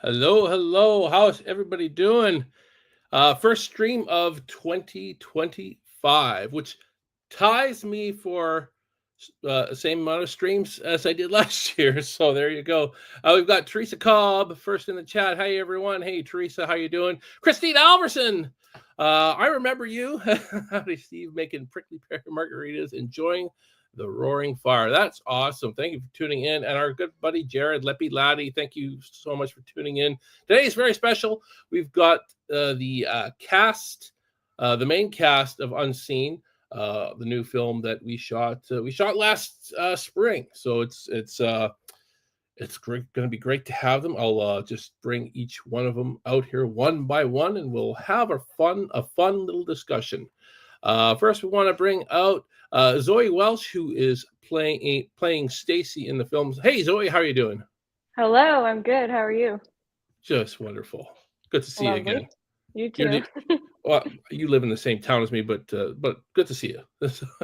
Hello, hello. How's everybody doing? First stream of 2025, which ties me for the same amount of streams as I did last year. So there you go. We've got Teresa Cobb first in the chat. Hey everyone. Hey Teresa, how you doing? Christine Alverson. I remember you. Howdy, Steve, making prickly pear margaritas, enjoying the roaring fire. That's awesome. Thank you for tuning in. And our good buddy Jared Leppy Laddie, thank you so much for tuning in. Today is very special. We've got the cast, the main cast of Unseen, the new film that we shot. We shot last spring, so it's going to be great to have them. I'll just bring each one of them out here one by one, and we'll have a fun little discussion. First, we want to bring out Zoe Welsh, who is playing Stacy in the film. Hey, Zoe, how are you doing? Hello, I'm good. How are you? Just wonderful. Good to see you again. You too. Well, you live in the same town as me, but good to see you.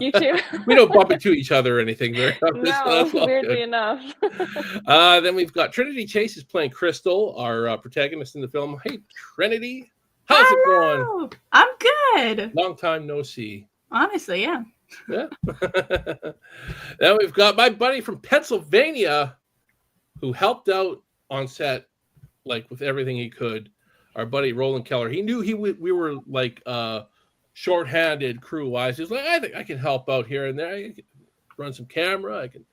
You too. We don't bump into each other or anything very often. No, weirdly enough. Then we've got Trinity Chase is playing Crystal, our protagonist in the film. Hey, Trinity. How's it going? I'm good. Long time no see. Honestly, yeah. Yeah. Then we've got my buddy from Pennsylvania who helped out on set like with everything he could. Our buddy Roland Keller. He knew we were like short-handed crew-wise. He's like, I think I can help out here and there. I can run some camera. I can,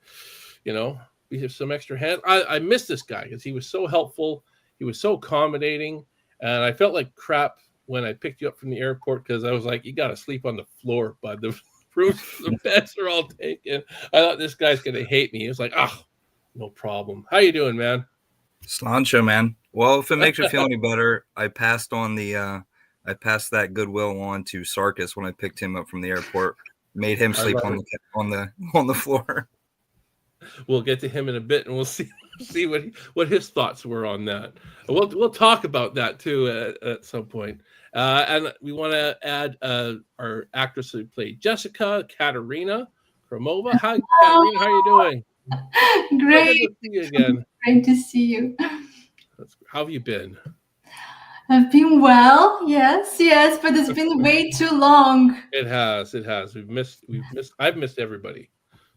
we have some extra hand. I miss this guy because he was so helpful. He was so accommodating. And I felt like crap when I picked you up from the airport because I was like, you got to sleep on the floor, bud. The rooms, the beds are all taken. I thought this guy's going to hate me. He was like, no problem. How you doing, man? Slancho, man. Well, if it makes you feel any better, I passed that goodwill on to Sarkis when I picked him up from the airport. Made him sleep on the floor. We'll get to him in a bit, and we'll see what his thoughts were on that. We'll talk about that too at some point. And we want to add our actress who played Jessica, Katerina Kromova. Hi, Katerina. How are you doing? Great. Good to see you again. Great to see you. How have you been? I've been well, yes, but it's been way too long. It has. I've missed everybody.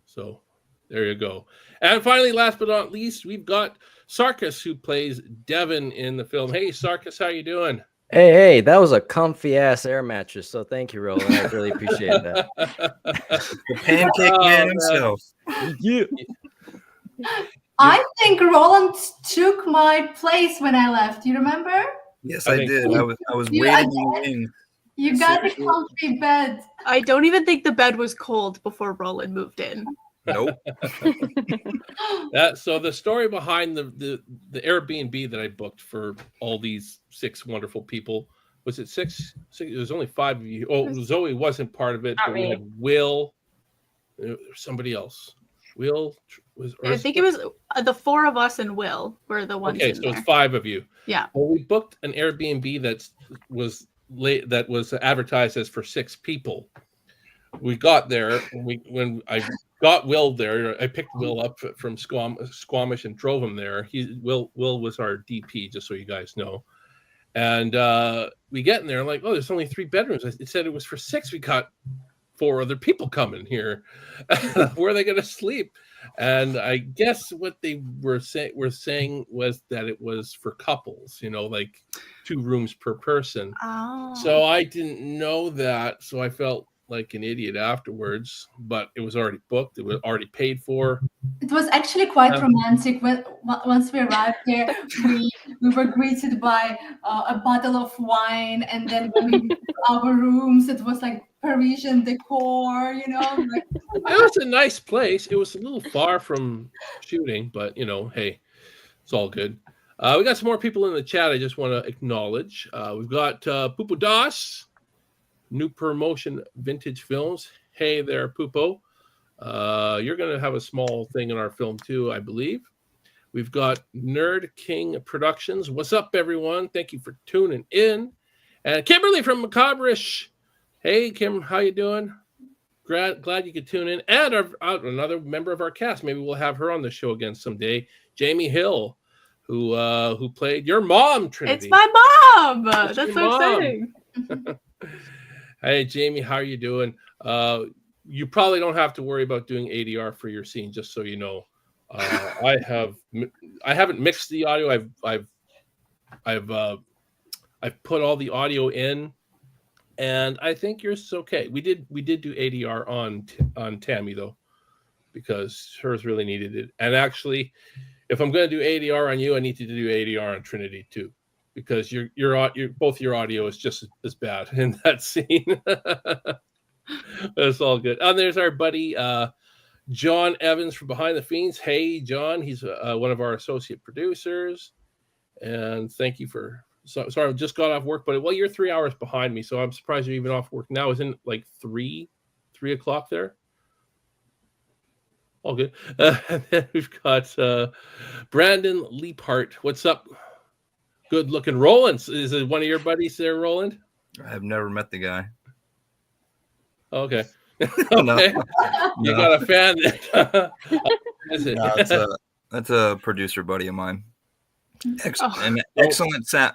So there you go. And finally, last but not least, we've got Sarkis, who plays Devin in the film. Hey, Sarkis, how you doing? Hey, that was a comfy ass air mattress. So thank you, Roland. I really appreciate that. The pancake man himself. Yeah. I think Roland took my place when I left. You remember? Yes, I did. I was waiting in the wing. You got a comfy bed. I don't even think the bed was cold before Roland moved in. Nope. So the story behind the Airbnb that I booked for all these 6 wonderful people, was it 6? It was only 5 of you. Oh, Zoe wasn't part of it. Not but we me. had Will, somebody else. Will was. I think it was the 4 of us and Will were the ones. Okay, so it's 5 of you. Yeah. Well, we booked an Airbnb that was advertised as for 6 people. We got there, and when I got Will there, I picked Will up from Squamish and drove him there. Will was our DP, just so you guys know. And we get in there, like, oh, there's only 3 bedrooms. It said it was for 6. We got 4 other people coming here. Where are they going to sleep? And I guess what they were saying was that it was for couples, like 2 rooms per person. Oh. So I didn't know that. So I felt like an idiot afterwards, but it was already booked. It was already paid for. It was actually quite romantic. Once we arrived there, we were greeted by a bottle of wine, and then when we went to our rooms, it was like Parisian decor, Like, it was a nice place. It was a little far from shooting, but hey, it's all good. We got some more people in the chat I just want to acknowledge. We've got Pupo Das, New Promotion Vintage Films. Hey there, Pupo. You're going to have a small thing in our film too, I believe. We've got Nerd King Productions. What's up, everyone? Thank you for tuning in. And Kimberly from Macabre-ish. Hey, Kim, how you doing? Glad you could tune in. And another member of our cast. Maybe we'll have her on the show again someday. Jamie Hill, who played your mom, Trinity. It's my mom. It's That's your so mom. exciting. Hey, Jamie, how are you doing? You probably don't have to worry about doing ADR for your scene, just so you know. I haven't mixed the audio. I've put all the audio in, and I think yours is okay. We did do ADR on Tammy though, because hers really needed it. And actually, if I'm going to do ADR on you, I need to do ADR on Trinity too, because both your audio is just as bad in that scene. That's all good. And there's our buddy John Evans from Behind the Fiends. Hey, John, he's one of our associate producers. And thank you for. Sorry, I just got off work, but you're 3 hours behind me, so I'm surprised you're even off work now. Isn't like 3 o'clock there? All good. And then we've got Brandon Leaphart. What's up? Good looking Roland. Is it one of your buddies there, Roland? I've never met the guy. Okay. No. Okay. You got a fan there. Is it? No, that's a producer buddy of mine. Excellent sound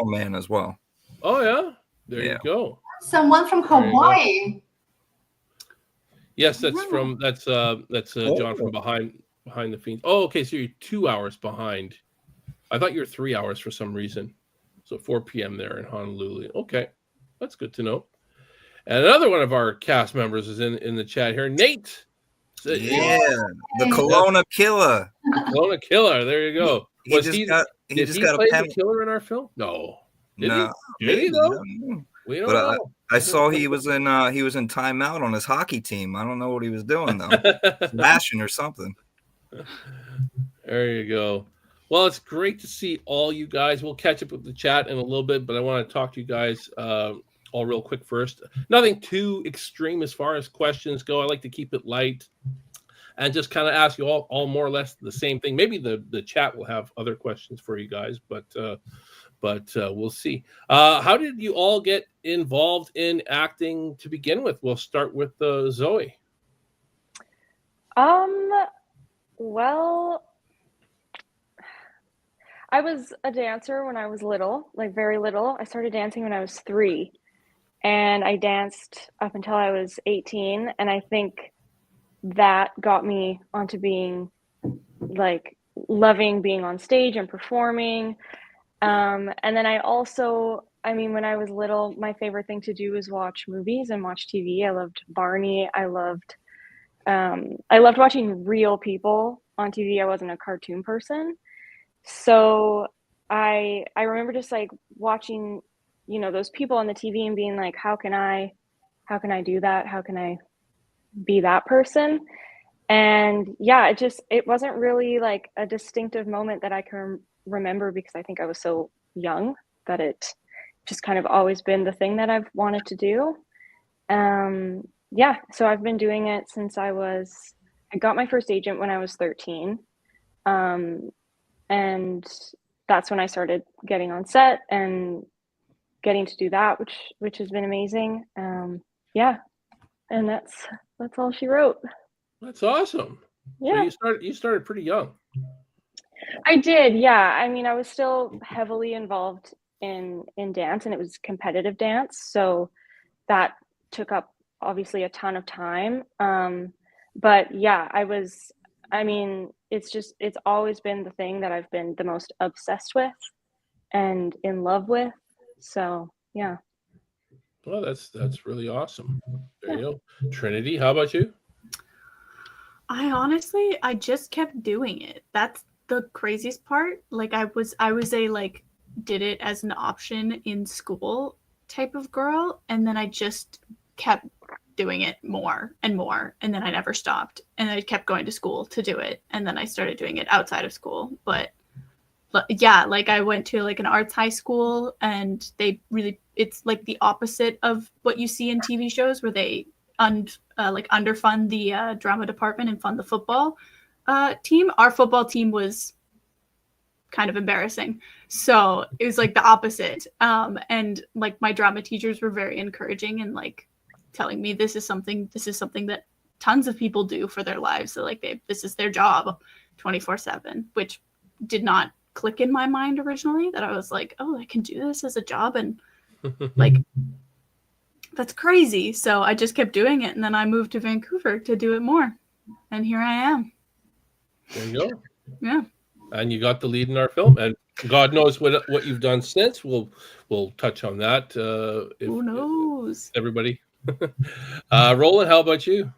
man as well. Oh yeah, there you go. Someone from Hawaii. Yes, that's John from behind the Fiends. Oh, okay, so you're 2 hours behind. I thought you were 3 hours for some reason. So 4 p.m. there in Honolulu. Okay, that's good to know. And another one of our cast members is in the chat here, Nate. Yeah, the Kelowna Killer. Kelowna Killer. There you go. He just got a the killer in our film? No. Did he though? We don't know. I saw he was in timeout on his hockey team. I don't know what he was doing though. Smashing or something. There you go. Well, it's great to see all you guys. We'll catch up with the chat in a little bit, but I want to talk to you guys all real quick first. Nothing too extreme as far as questions go. I like to keep it light and just kind of ask you all more or less the same thing. Maybe the chat will have other questions for you guys, but we'll see. How did you all get involved in acting to begin with? We'll start with Zoe. Well, I was a dancer when I was little, like very little. I started dancing when I was 3, and I danced up until I was 18. And I think that got me onto being like loving being on stage and performing. And then I also, when I was little, my favorite thing to do was watch movies and watch TV. I loved Barney. I loved watching real people on TV. I wasn't a cartoon person. So I remember just like watching, those people on the TV and being like, how can I do that? How can I be that person? And yeah, it wasn't really like a distinctive moment that I can remember, because I think I was so young that it just kind of always been the thing that I've wanted to do. So I've been doing it since I got my first agent when I was 13. And that's when I started getting on set and getting to do that, which has been amazing. And that's all she wrote. That's awesome. Yeah. So you started pretty young. I did, yeah. I was still heavily involved in dance, and it was competitive dance, so that took up obviously a ton of time. But yeah, it's always been the thing that I've been the most obsessed with and in love with. So yeah. Well, that's really awesome. There you go. Trinity, how about you? I just kept doing it. That's the craziest part. Like I was a like did it as an option in school type of girl, and then I just kept doing it more and more, and then I never stopped, and I kept going to school to do it, and then I started doing it outside of school. But yeah, like I went to like an arts high school, and it's like the opposite of what you see in TV shows where they underfund the drama department and fund the football team. Our football team was kind of embarrassing, so it was like the opposite. And like my drama teachers were very encouraging and like telling me this is something that tons of people do for their lives. So like this is their job 24/7, which did not click in my mind originally that I was like, oh, I can do this as a job, and like that's crazy. So I just kept doing it, and then I moved to Vancouver to do it more, and here I am. There you go. Yeah. And you got the lead in our film, and God knows what you've done since. We'll touch on that. Who knows? Everybody. Roland, how about you?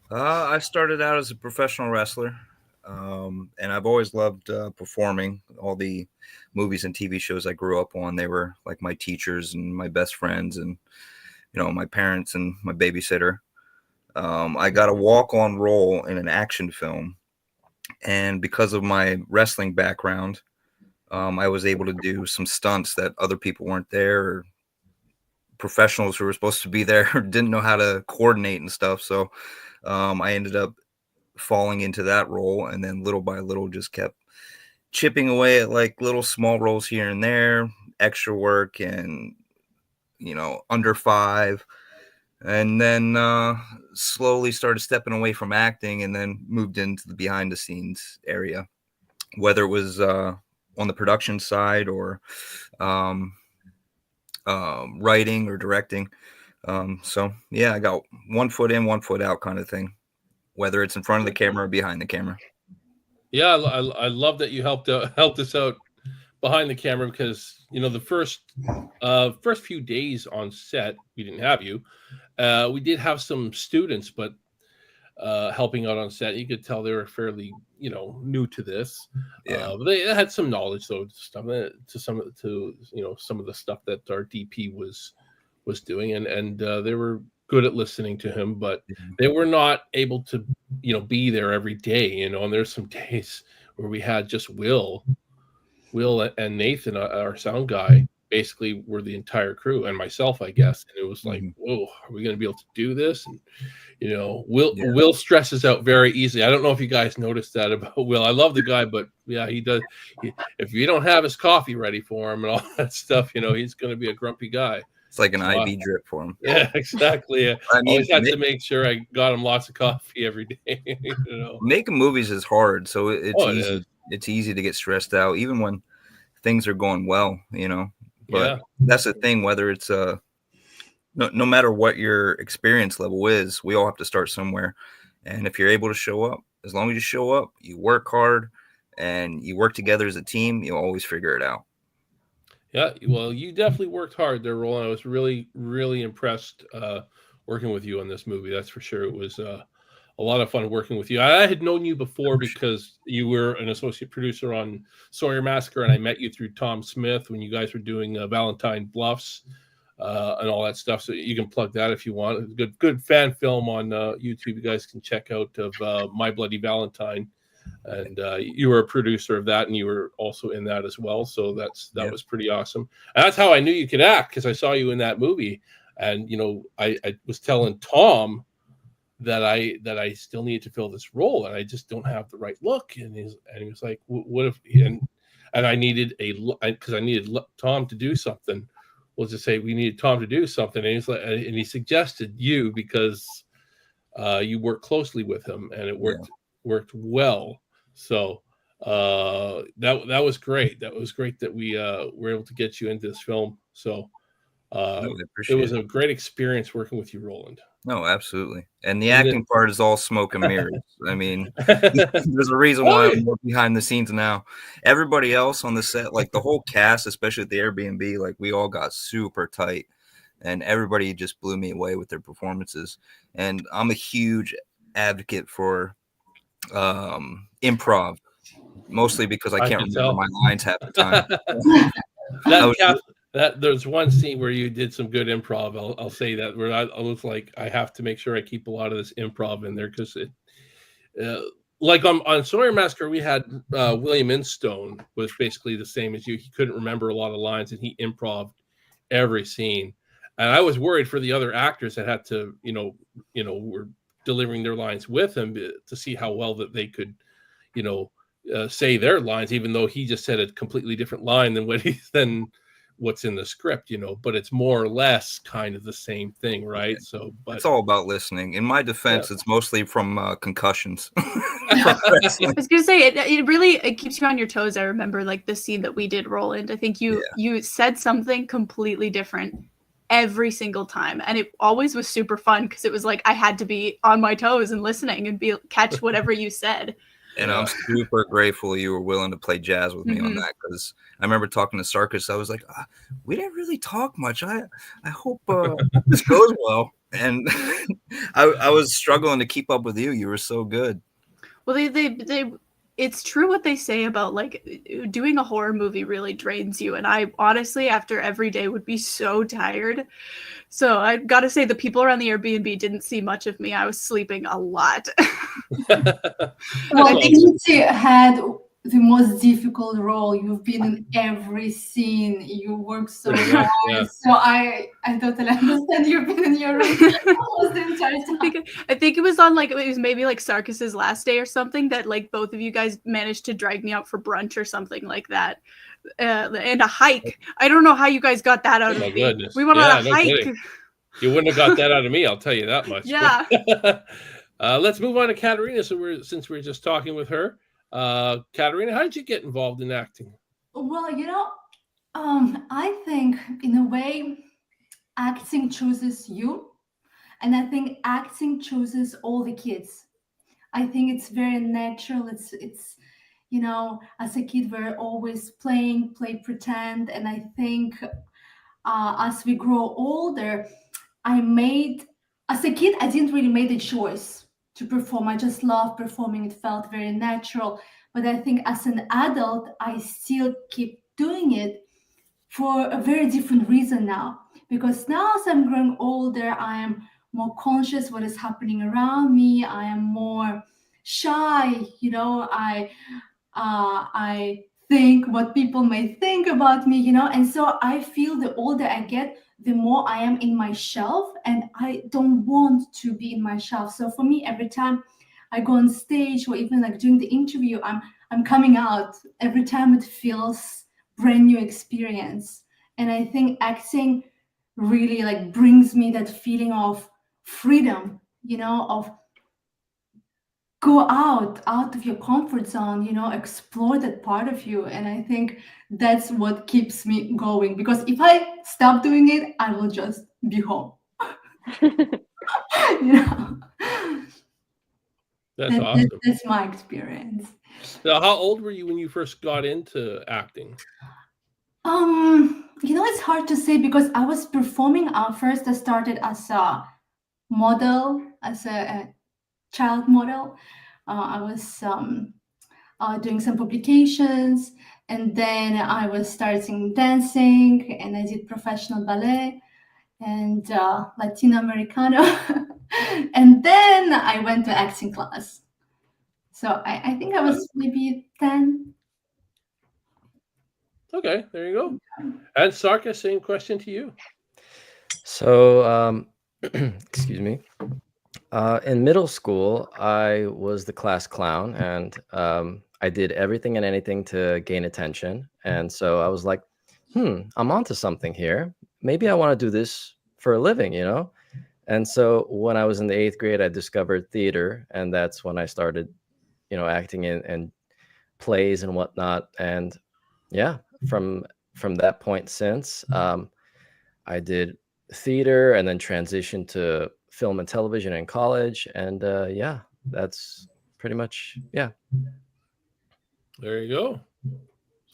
I started out as a professional wrestler, and I've always loved performing. All the movies and TV shows I grew up on, they were like my teachers and my best friends, and my parents and my babysitter. I got a walk-on role in an action film, and because of my wrestling background, I was able to do some stunts that other people weren't there, or professionals who were supposed to be there didn't know how to coordinate and stuff. So I ended up falling into that role, and then little by little just kept chipping away at like little small roles here and there, extra work, and under 5, and then slowly started stepping away from acting, and then moved into the behind the scenes area, whether it was on the production side or writing or directing. So yeah, I got one foot in, one foot out kind of thing, whether it's in front of the camera or behind the camera. Yeah, I love that you helped us out behind the camera, because the first few days on set we didn't have you. We did have some students, but helping out on set, you could tell they were fairly new to this. But they had some knowledge though, some of the stuff that our DP was doing, and they were good at listening to him, but they were not able to be there every day, and there's some days where we had just Will and Nathan, our sound guy, basically were the entire crew, and myself, I guess. And it was like, whoa, are we going to be able to do this? And Will stresses out very easily. I don't know if you guys noticed that about Will. I love the guy, but yeah, he does. If you don't have his coffee ready for him and all that stuff, he's going to be a grumpy guy. It's like an IV drip for him. Yeah, exactly. Yeah. I always had to make sure I got him lots of coffee every day. Making movies is hard, so it's easy. It's easy to get stressed out, even when things are going well, But that's the thing. Whether it's no matter what your experience level is, we all have to start somewhere. And if you're able to show up, as long as you show up, you work hard, and you work together as a team, you'll always figure it out. Yeah, well, you definitely worked hard there, Roland. I was really, really impressed working with you on this movie. That's for sure. It was a lot of fun working with you. I had known you before because you were an associate producer on SAWYER Massacre, and I met you through Tom Smith when you guys were doing Valentine Bluffs and all that stuff. So you can plug that if you want. It's a good fan film on YouTube. You guys can check out of My Bloody Valentine. And you were a producer of that, and you were also in that as well. So that was pretty awesome. And that's how I knew you could act, because I saw you in that movie. And I was telling Tom that I still needed to fill this role, and I just don't have the right look. And he was like, "What if?" And I needed because I needed Tom to do something. We'll just say we needed Tom to do something, and he's like, and he suggested you because you work closely with him, and it worked well. So that was great. That was great that we were able to get you into this film. So it was a great experience working with you, Roland. No, absolutely. And the acting part is all smoke and mirrors. I mean, there's a reason why I'm more behind the scenes now. Everybody else on the set, like the whole cast, especially at the Airbnb, like we all got super tight, and everybody just blew me away with their performances. And I'm a huge advocate for improv, mostly because I can't remember my lines half the time. There's one scene where you did some good improv. I'll say that, where I was like, I have to make sure I keep a lot of this improv in there, because it, like on SAWYER Massacre, we had William Instone was basically the same as you. He couldn't remember a lot of lines, and he improv'd every scene. And I was worried for the other actors that had to, were delivering their lines with him, to see how well that they could, say their lines, even though he just said a completely different line than what what's in the script, but it's more or less kind of the same thing, right? So, but it's all about listening. In my defense, it's mostly from concussions. I was gonna say it really keeps you on your toes. I remember like the scene that we did, Roland. I think you said something completely different every single time, and it always was super fun because it was like I had to be on my toes and listening and catch whatever you said. And I'm super grateful you were willing to play jazz with me on that, because I remember talking to Sarkis. I was like, we didn't really talk much. I hope this goes well. And I was struggling to keep up with you. You were so good. Well, they it's true what they say about like doing a horror movie really drains you. And I honestly, after every day, would be so tired. So I got to say, the people around the Airbnb didn't see much of me. I was sleeping a lot. Well, I think you had the most difficult role. You've been in every scene. You work so hard. Yeah. So I totally understand. You've been in your room almost the entire time. I think it was on like, it was maybe like Sarkis's last day or something that like both of you guys managed to drag me out for brunch or something like that. And a hike. I don't know how you guys got that out of me. Goodness. We went on a hike. Kidding. You wouldn't have got that out of me, I'll tell you that much. Yeah. Let's move on to Katerina. Since we're just talking with her. Katerina, how did you get involved in acting? Well, I think in a way, acting chooses you, and I think acting chooses all the kids. I think it's very natural. It's as a kid, we're always play pretend, and I think as we grow older, as a kid, I didn't really make the choice to perform. I just loved performing. It felt very natural. But I think as an adult, I still keep doing it for a very different reason now. Because now as I'm growing older, I am more conscious what is happening around me. I am more shy. I think what people may think about me, and so I feel the older I get, the more I am in my shelf, and I don't want to be in my shelf. So for me, every time I go on stage or even like during the interview, I'm coming out. Every time it feels brand new experience. And I think acting really like brings me that feeling of freedom, of go out of your comfort zone, explore that part of you. And I think that's what keeps me going, because if I stop doing it, I will just be home. That's awesome. That's my experience. Now, how old were you when you first got into acting? It's hard to say, because I was performing. First I started as a model, as a child model. I was doing some publications, and then I was starting dancing, and I did professional ballet and Latino Americano. And then I went to acting class. So I think I was maybe 10. Okay, there you go. And Sarkis, same question to you. So, excuse me. In middle school, I was the class clown, and I did everything and anything to gain attention. And so I was like, I'm onto something here. Maybe I want to do this for a living, And so when I was in the 8th grade, I discovered theater, and that's when I started, acting in plays and whatnot. And yeah, from that point since, I did theater and then transitioned to film and television in college. And yeah, that's pretty much, yeah. There you go.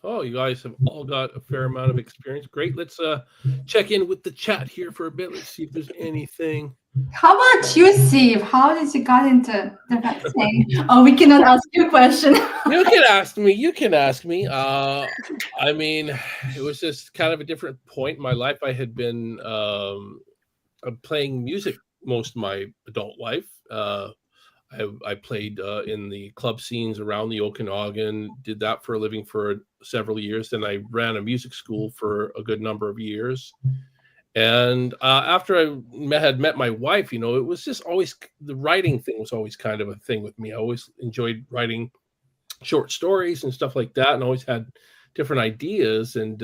Oh, you guys have all got a fair amount of experience. Great. Let's check in with the chat here for a bit. Let's see if there's anything. How about you, Steve? How did you get into the acting? Oh, we cannot ask you a question. You can ask me. You can ask me. I mean, it was just kind of a different point in my life. I had been playing music most of my adult life. I played in the club scenes around the Okanagan, did that for a living for several years. Then I ran a music school for a good number of years. And after I had met my wife, it was just always, the writing thing was always kind of a thing with me. I always enjoyed writing short stories and stuff like that, and always had different ideas. And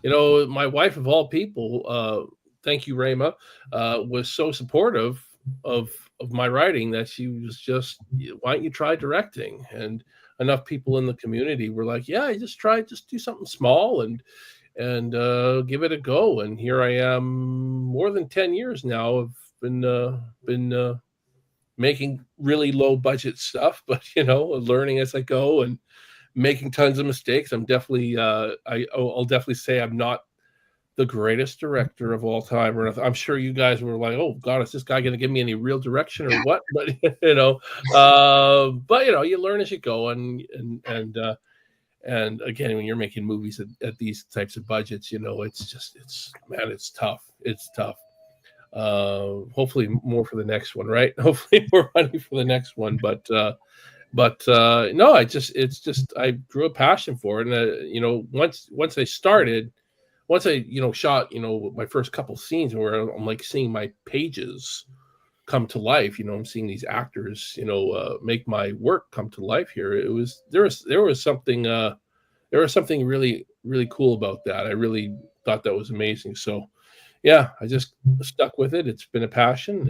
you know, my wife of all people, thank you, Rayma, was so supportive of my writing that she was just, why don't you try directing? And enough people in the community were like, yeah, just do something small and give it a go. And here I am, more than 10 years now. I've been making really low budget stuff, but you know, learning as I go and making tons of mistakes. I'm definitely I'll definitely say I'm not the greatest director of all time, or I'm sure you guys were like, oh god, is this guy going to give me any real direction or what? But you know, but you know, you learn as you go, and again, when you're making movies at these types of budgets, you know, it's tough. It's tough. Hopefully more for the next one, right? Hopefully more money for the next one, but no, I grew a passion for it, and you know, once I started. Once I, you know, shot, you know, my first couple scenes where I'm like seeing my pages come to life, you know, I'm seeing these actors, you know, make my work come to life here. There was something really, really cool about that. I really thought that was amazing. So yeah, I just stuck with it. It's been a passion.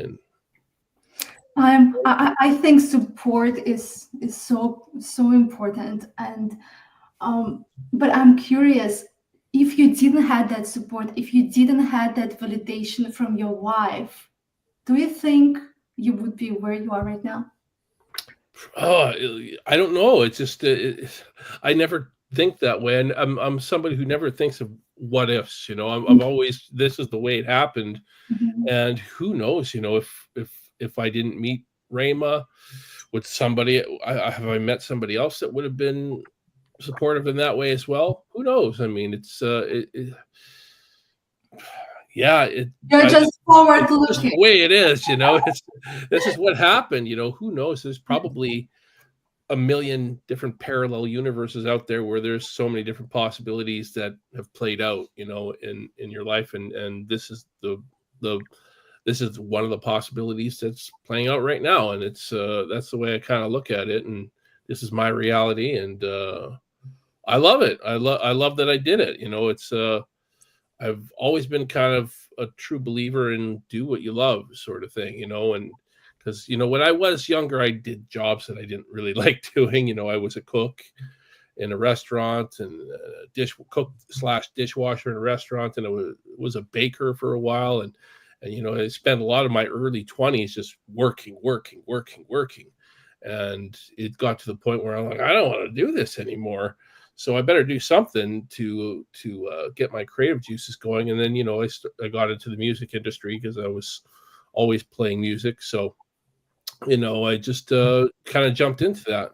And I think support is so important. And but I'm curious, if you didn't have that support, if you didn't have that validation from your wife, do you think you would be where you are right now? Oh, I don't know. It's just I never think that way, and I'm somebody who never thinks of what ifs. You know, I'm always, this is the way it happened, and who knows? You know, if I didn't meet Rayma, with somebody, have I met somebody else that would have been supportive in that way as well? Who knows? I mean, it's You're just forward looking. The way it is, you know. This is what happened, you know. Who knows? There's probably a million different parallel universes out there where there's so many different possibilities that have played out, you know, in your life, and this is this is one of the possibilities that's playing out right now, and it's that's the way I kind of look at it, and this is my reality, and I love it. I love that I did it. You know, it's I've always been kind of a true believer in do what you love sort of thing, you know, and because, you know, when I was younger, I did jobs that I didn't really like doing. You know, I was a cook in a restaurant and cook / dishwasher in a restaurant, and I was a baker for a while, and you know, I spent a lot of my early 20s just working, and it got to the point where I'm like, I don't want to do this anymore. So I better do something to get my creative juices going. And then, you know, I got into the music industry because I was always playing music. So, you know, I just kind of jumped into that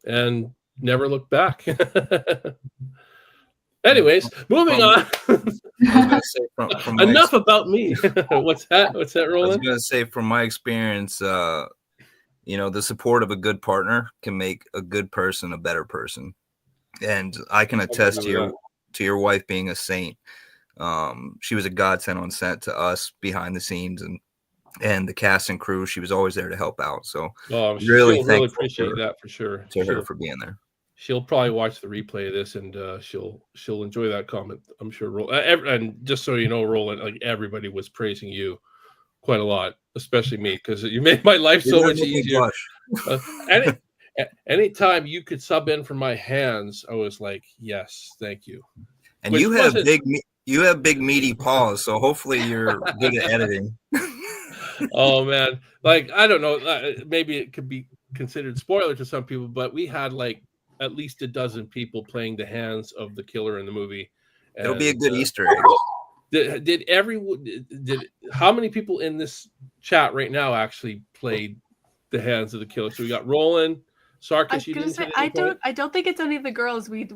and never looked back. Anyways, moving on. Enough about me. What's that, Roland? I was going to say, from my experience, you know, the support of a good partner can make a good person a better person. And I can attest to your wife being a saint. She was a godsend on set to us behind the scenes and the cast and crew. She was always there to help out. So really appreciate that for sure. To her for being there. She'll probably watch the replay of this, and she'll enjoy that comment, I'm sure. And just so you know, Roland, like, everybody was praising you quite a lot, especially me, because you made my life so much easier. Anytime you could sub in from my hands, I was like, yes, thank you. And you have big meaty paws, so hopefully you're good at editing. Oh man, like, I don't know, maybe it could be considered spoiler to some people, but we had like at least a dozen people playing the hands of the killer in the movie. It'll be a good Easter egg. Did how many people in this chat right now actually played the hands of the killer? So we got Roland, Sarkis. I don't think it's any of the girls. Actually,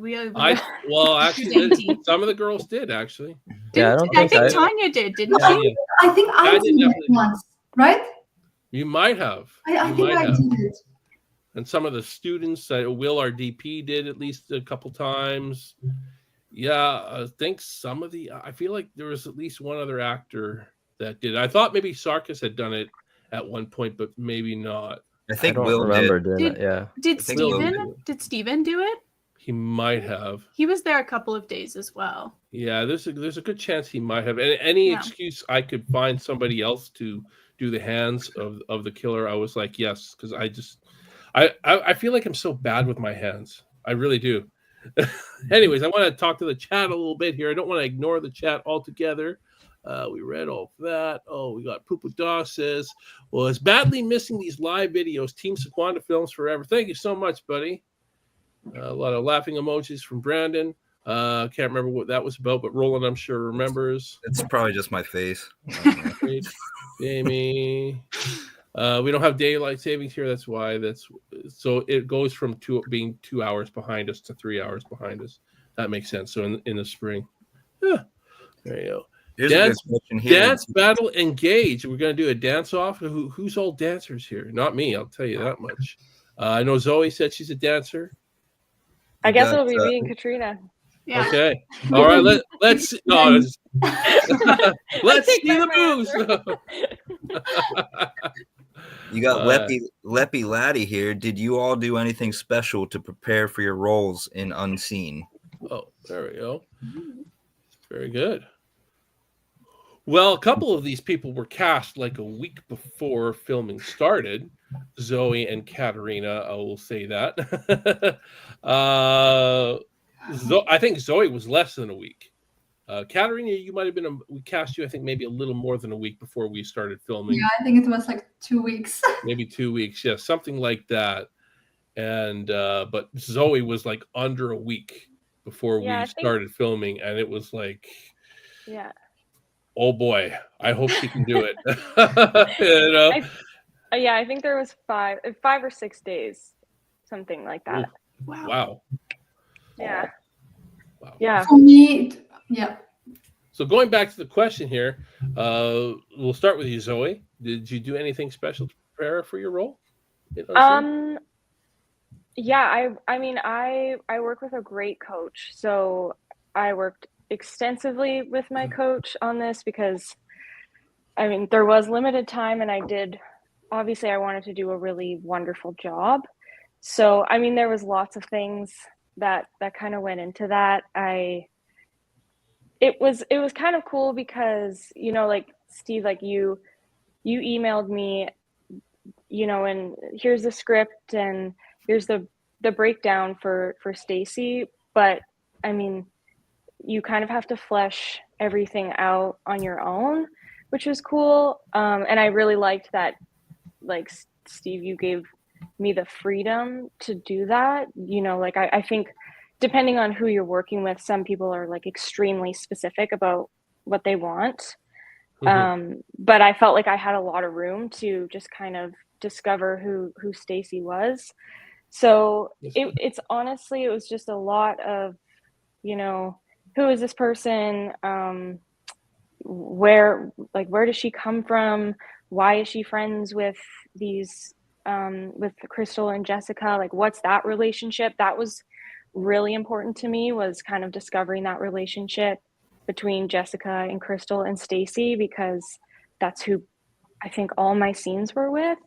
some of the girls did actually. Yeah, I think Tanya did, didn't she? I think I did once, right? You might have. I think I did. And some of the students, Will, our DP, did at least a couple times. Yeah, I think I feel like there was at least one other actor that did. I thought maybe Sarkis had done it at one point, but maybe not. I think Will remember doing it. Yeah. Did Steven do it? He might have. He was there a couple of days as well. Yeah, there's a good chance he might have. And any Yeah. excuse I could find somebody else to do the hands of the killer, I was like, yes, because I feel like I'm so bad with my hands. I really do. Anyways, I want to talk to the chat a little bit here. I don't want to ignore the chat altogether. We read all of that. Oh, we got Poopa Daw says, was badly missing these live videos. Team Sequanda Films forever. Thank you so much, buddy. A lot of laughing emojis from Brandon. Can't remember what that was about, but Roland, I'm sure, remembers. It's probably just my face. Jamie. We don't have daylight savings here. That's why. So it goes from being 2 hours behind us to 3 hours behind us. That makes sense. So in the spring. Yeah, there you go. Here's a good question here. Dance battle engage. We're gonna do a dance off. Who's all dancers here? Not me. I'll tell you that much. I know Zoe said she's a dancer. I guess it'll be me and Katrina. Yeah. Okay. All right. Let's let's see the moves. You got Leppy Laddie here. Did you all do anything special to prepare for your roles in Unseen? Oh, there we go. Very good. Well, a couple of these people were cast like a week before filming started. Zoe and Katerina, I will say that. I think Zoe was less than a week. Katerina, you might have been. We cast you, I think, maybe a little more than a week before we started filming. Yeah, I think it was like 2 weeks. Maybe 2 weeks, yeah, something like that. And but Zoe was like under a week before we started filming, and it was like, yeah. Oh boy, I hope she can do it. You know? I think there was 5 or 6 days, something like that. Ooh. Wow. Yeah. Wow. Yeah. For me, yeah. So going back to the question here, we'll start with you, Zoe. Did you do anything special to prepare for your role? Yeah, I mean, I work with a great coach, so I worked extensively with my coach on this because, I mean, there was limited time, and obviously I wanted to do a really wonderful job. So, I mean, there was lots of things that kind of went into that. It was kind of cool because, you know, like Steve, like you emailed me, you know, and here's the script and here's the breakdown for Stacy, but I mean, you kind of have to flesh everything out on your own, which was cool. And I really liked that, like, Steve, you gave me the freedom to do that. You know, like, I think depending on who you're working with, some people are like extremely specific about what they want. But I felt like I had a lot of room to just kind of discover who Stacy was. So it's honestly, it was just a lot of, you know, who is this person? Where does she come from? Why is she friends with these, with Crystal and Jessica? Like, what's that relationship? That was really important to me, was kind of discovering that relationship between Jessica and Crystal and Stacy, because that's who I think all my scenes were with.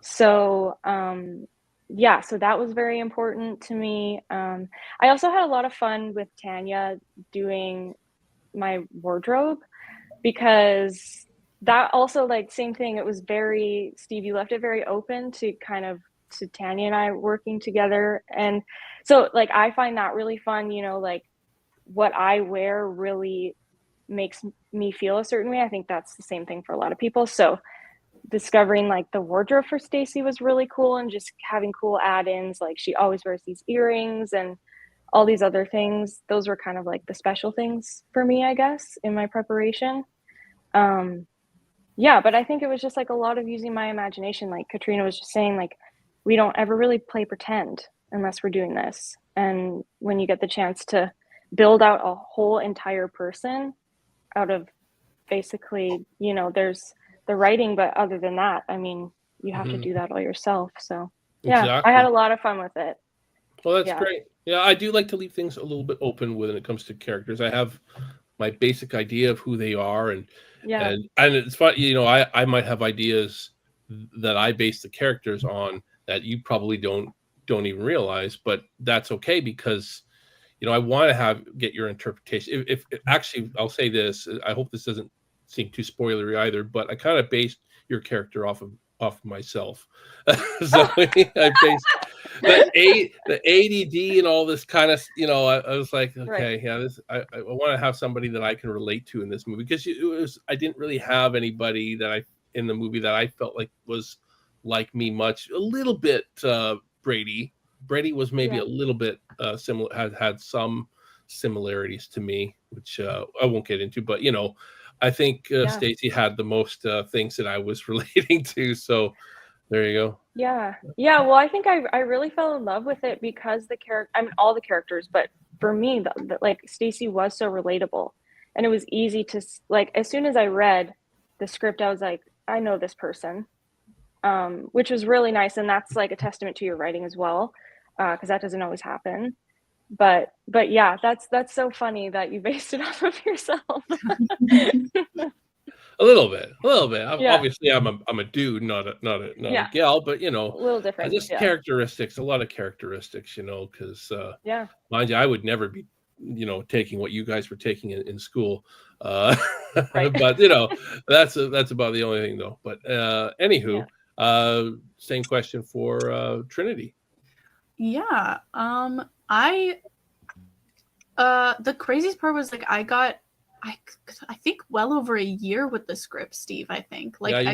So, yeah, so that was very important to me. I also had a lot of fun with Tanya doing my wardrobe, because that also, like, same thing. It was very, Steve, you left it very open to Tanya and I working together. And so, like, I find that really fun, you know, like what I wear really makes me feel a certain way. I think that's the same thing for a lot of people. So discovering like the wardrobe for Stacy was really cool, and just having cool add-ins, like she always wears these earrings and all these other things. Those were kind of like the special things for me, I guess, in my preparation. Yeah, but I think it was just like a lot of using my imagination. Like Katrina was just saying, like, we don't ever really play pretend unless we're doing this. And when you get the chance to build out a whole entire person out of basically, you know, there's the writing, but other than that, I mean, you have to do that all yourself. So yeah, exactly. I had a lot of fun with it. Well, that's great. Yeah, I do like to leave things a little bit open when it comes to characters. I have my basic idea of who they are, and it's fun, you know, I might have ideas that I base the characters on that you probably don't don't even realize, but that's okay because, you know, I want to get your interpretation. If actually, I'll say this, I hope this doesn't seem too spoilery either, but I kind of based your character off of myself. So I based the ADD and all this kind of, you know, I was like, okay, yeah, this I want to have somebody that I can relate to in this movie, because I didn't really have anybody in the movie that I felt like was like me much. A little bit Brady was maybe a little bit similar, had some similarities to me, which I won't get into, but you know, I think Stacy had the most things that I was relating to. So there you go. Yeah. Well, I think I really fell in love with it because I mean, all the characters, but for me, like Stacy was so relatable, and it was easy to like. As soon as I read the script, I was like, I know this person, which was really nice, and that's like a testament to your writing as well, because that doesn't always happen. But yeah, that's so funny that you based it off of yourself. A little bit. Obviously, I'm a dude, not a gal, but you know, a little different. Just characteristics, a lot of characteristics, you know, because mind you, I would never be, you know, taking what you guys were taking in school. But you know, that's about the only thing though. But anywho, same question for Trinity. Yeah. The craziest part was like I think well over a year with the script, Steve. I think like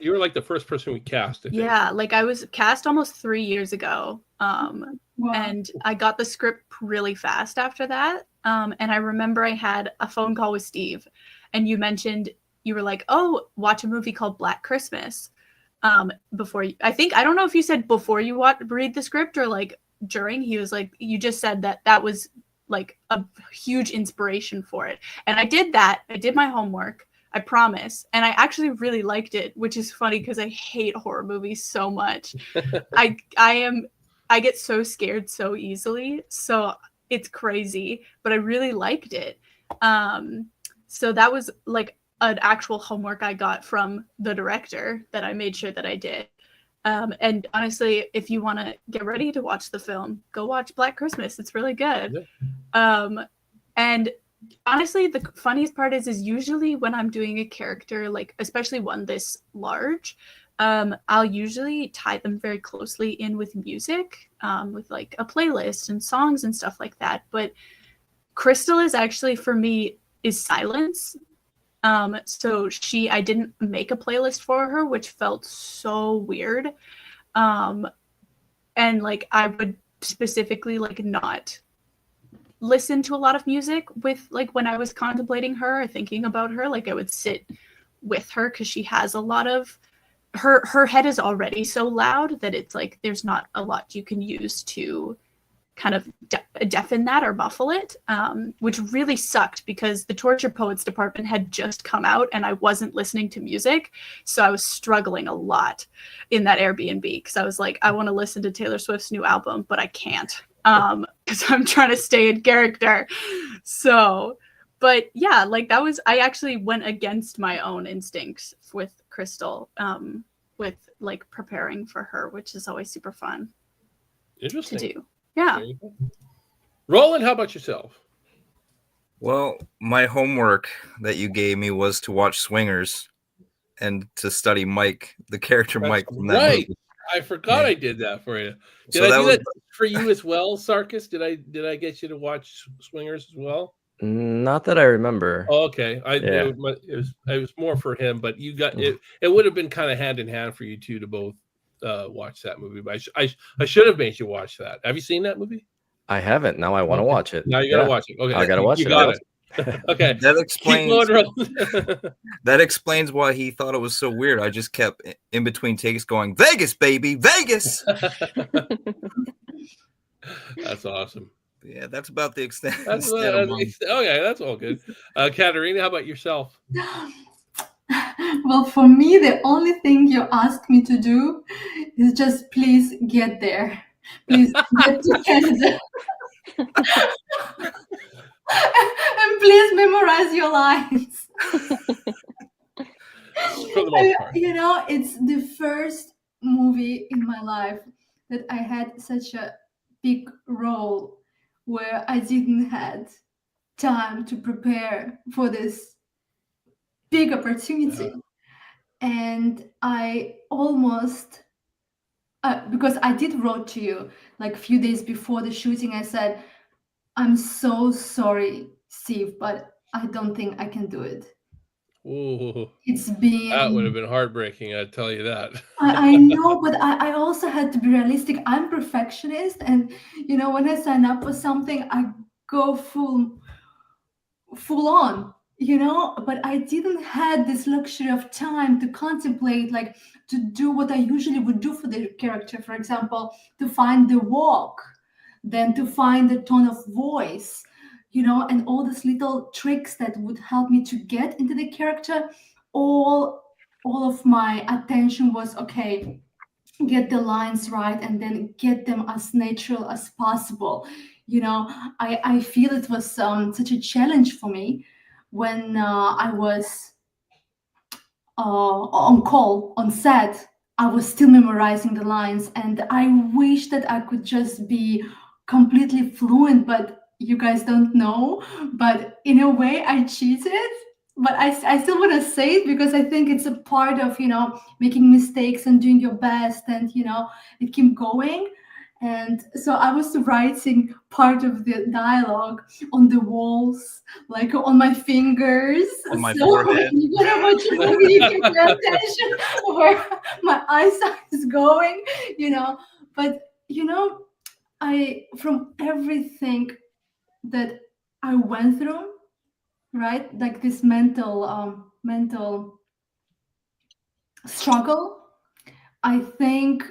you were like the first person we cast. I think. Yeah, like I was cast almost 3 years ago, and I got the script really fast after that. And I remember I had a phone call with Steve, and you mentioned you were like, "Oh, watch a movie called Black Christmas." Before I don't know if you said before you read the script or like during. He was like, you just said that was like a huge inspiration for it, and I did that. I did my homework, I promise, and I actually really liked it, which is funny because I hate horror movies so much. I get so scared so easily, so it's crazy, but I really liked it. So that was like an actual homework I got from the director that I made sure that I did. And honestly, if you want to get ready to watch the film, go watch Black Christmas. It's really good. And honestly, the funniest part is usually when I'm doing a character, like especially one this large, I'll usually tie them very closely in with music, with like a playlist and songs and stuff like that. But Crystal is actually, for me, is silence. So I didn't make a playlist for her, which felt so weird. And like I would specifically like not listen to a lot of music with like when I was contemplating her or thinking about her. Like I would sit with her because she has a lot of her head is already so loud that it's like there's not a lot you can use to kind of deafen that or muffle it, which really sucked because the Torture Poets department had just come out and I wasn't listening to music. So I was struggling a lot in that Airbnb because I was like, I want to listen to Taylor Swift's new album, but I can't because I'm trying to stay in character. So, but yeah, like I actually went against my own instincts with Crystal, with like preparing for her, which is always super fun to do. Yeah. Roland, how about yourself? Well, my homework that you gave me was to watch Swingers and to study Mike, the character Mike from that movie. I forgot I did that for you. Did I do that for you as well, Sarkis? Did I get you to watch Swingers as well? Not that I remember. Oh, okay. It was more for him, but you got it. It would have been kind of hand in hand for you two to both watch that movie. But I should have made you watch that. Have you seen that movie? I haven't. Now I want to watch it. Now you gotta watch it. Okay, I gotta watch it. You got it. Okay. That explains why he thought it was so weird. I just kept in between takes going, Vegas, baby, Vegas. That's awesome. Yeah, that's about the extent. Okay, that's all good. Katerina, how about yourself? Well, for me, the only thing you asked me to do is just please get there. Please get to Canada. And please memorize your lines. You know, it's the first movie in my life that I had such a big role where I didn't had time to prepare for this big opportunity. And I almost, because I did wrote to you like a few days before the shooting, I said, I'm so sorry, Steve, but I don't think I can do it. Ooh, It's that would been, have been heartbreaking. I tell you that. I know, but I also had to be realistic. I'm perfectionist, and when I sign up for something, I go full on, but I didn't had this luxury of time to contemplate, like to do what I usually would do for the character. For example, to find the walk, then to find the tone of voice, and all these little tricks that would help me to get into the character. All of my attention was, okay, get the lines right and then get them as natural as possible. I feel it was such a challenge for me when I was on call on set. I was still memorizing the lines, and I wish that I could just be completely fluent, but you guys don't know. But in a way, I cheated. But I still want to say it because I think it's a part of making mistakes and doing your best, and it keep going. And so I was writing part of the dialogue on the walls, like on my fingers. On my So forehead. when you watch a movie, you can pay attention where my eyesight is going, But I, from everything that I went through, right, like this mental struggle, I think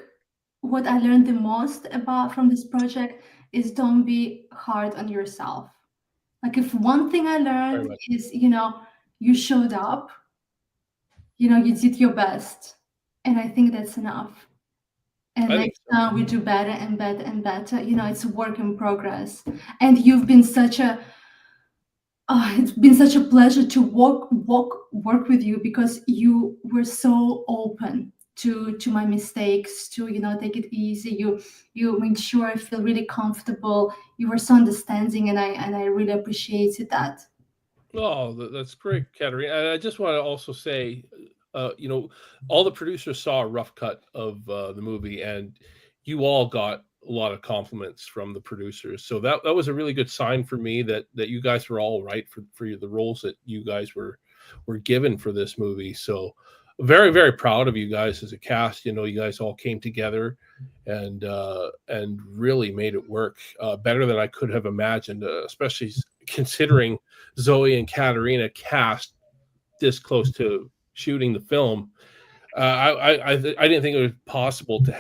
what I learned the most about from this project is don't be hard on yourself. Like, if one thing I Very learned much. is, you showed up, you did your best. And I think that's enough. And I think next so. time we do better and better and better. It's a work in progress. And you've been it's been such a pleasure to work with you, because you were so open to my mistakes, to take it easy. You made sure I feel really comfortable. You were so understanding, and I really appreciated that. Oh, that's great, Katerina. And I just want to also say, all the producers saw a rough cut of the movie, and you all got a lot of compliments from the producers. So that was a really good sign for me that you guys were all right for the roles that you guys were given for this movie. So very, very proud of you guys as a cast. You guys all came together and really made it work better than I could have imagined, especially considering Zoe and Katerina cast this close to shooting the film. I didn't think it was possible to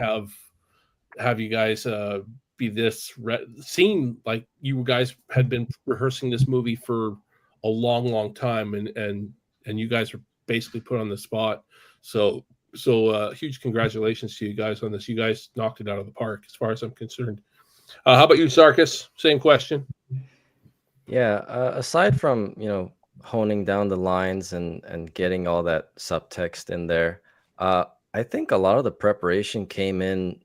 have you guys be this seem like you guys had been rehearsing this movie for a long, long time, and you guys were basically put on the spot. So huge congratulations to you guys on this. You guys knocked it out of the park, as far as I'm concerned. How about you, Sarkis? Same question. Yeah, aside from, honing down the lines and getting all that subtext in there, I think a lot of the preparation came in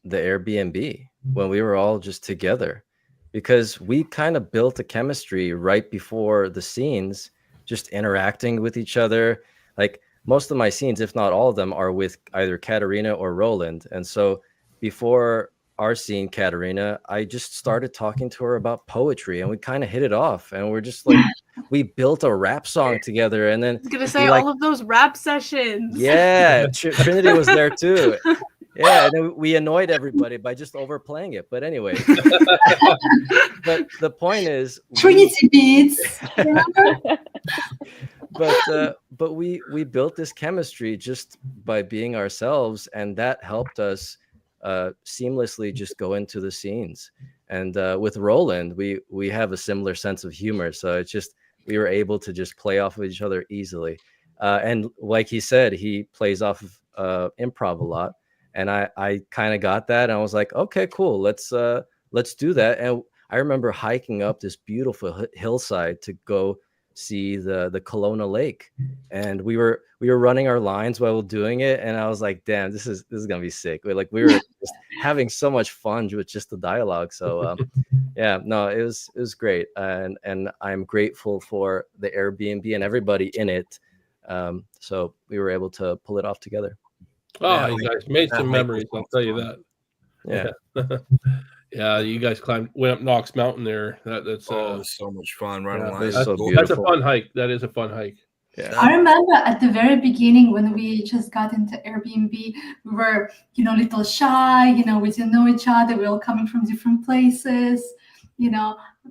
the Airbnb when we were all just together, because we kind of built a chemistry right before the scenes, just interacting with each other. Like, most of my scenes, if not all of them, are with either Katerina or Roland. And so before our scene, Katerina, I just started talking to her about poetry, and we kind of hit it off, and we're just like, we built a rap song together. And then I was gonna say all of those rap sessions. yeah, Trinity was there too. Yeah, and then we annoyed everybody by just overplaying it. But anyway, but the point is, Trinity beats. but we built this chemistry just by being ourselves, and that helped us seamlessly just go into the scenes. And with Roland, we have a similar sense of humor, so it's just we were able to just play off of each other easily. And like he said, he plays off of improv a lot. And I kind of got that, and I was like, okay, cool, let's do that. And I remember hiking up this beautiful hillside to go see the Kelowna Lake, and we were running our lines while doing it, and I was like, damn, this is gonna be sick. We were just having so much fun with just the dialogue. So yeah, no, it was great, and I'm grateful for the Airbnb and everybody in it. So we were able to pull it off together. Oh, Yeah, you guys made some memories. I'll tell you that. Yeah. Yeah, you guys went up Knox Mountain there. That's it was so much fun running yeah, lines. It's so that's a beautiful. fun hike. That is a fun hike. Yeah. I remember at the very beginning when we just got into Airbnb, we were, a little shy, we didn't know each other. We were all coming from different places,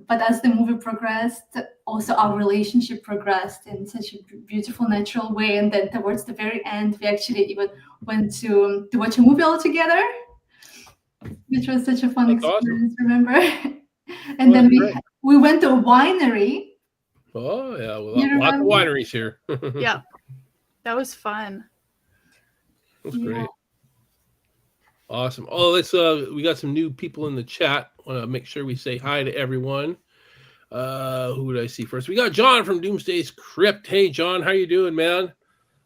but as the movie progressed, also our relationship progressed in such a beautiful, natural way. And then towards the very end, we actually even went to watch a movie all together, which was such a fun experience, remember? And then we went to a winery. Oh yeah, lots of wineries here. Yeah, that was fun. That's great. Awesome. Oh, let's we got some new people in the chat. Want to make sure we say hi to everyone. Who did I see first? We got John from Doomsday's Crypt. Hey John, how you doing, man?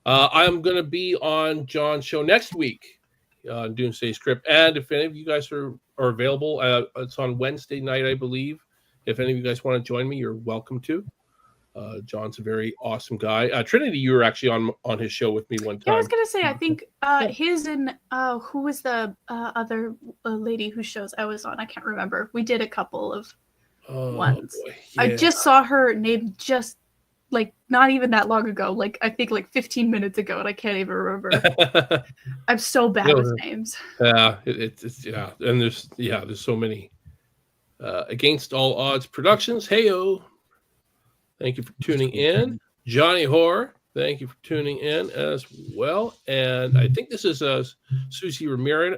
I'm gonna be on John's show next week on Doomsday's Crypt, and if any of you guys are available, it's on Wednesday night, I believe. If any of you guys want to join me, you're welcome to. John's a very awesome guy. Trinity, you were actually on his show with me one time. Yeah, I was gonna say, I think his and who was the other lady whose shows I was on? I can't remember. We did a couple of ones. Boy, yeah. I just saw her name just like not even that long ago. Like I think like 15 minutes ago, and I can't even remember. I'm so bad with names. Yeah, it's yeah, and there's so many. Against All Odds Productions. Heyo. Thank you for tuning in. Johnny Horror, thank you for tuning in as well. And I think this is Susie Ramirez.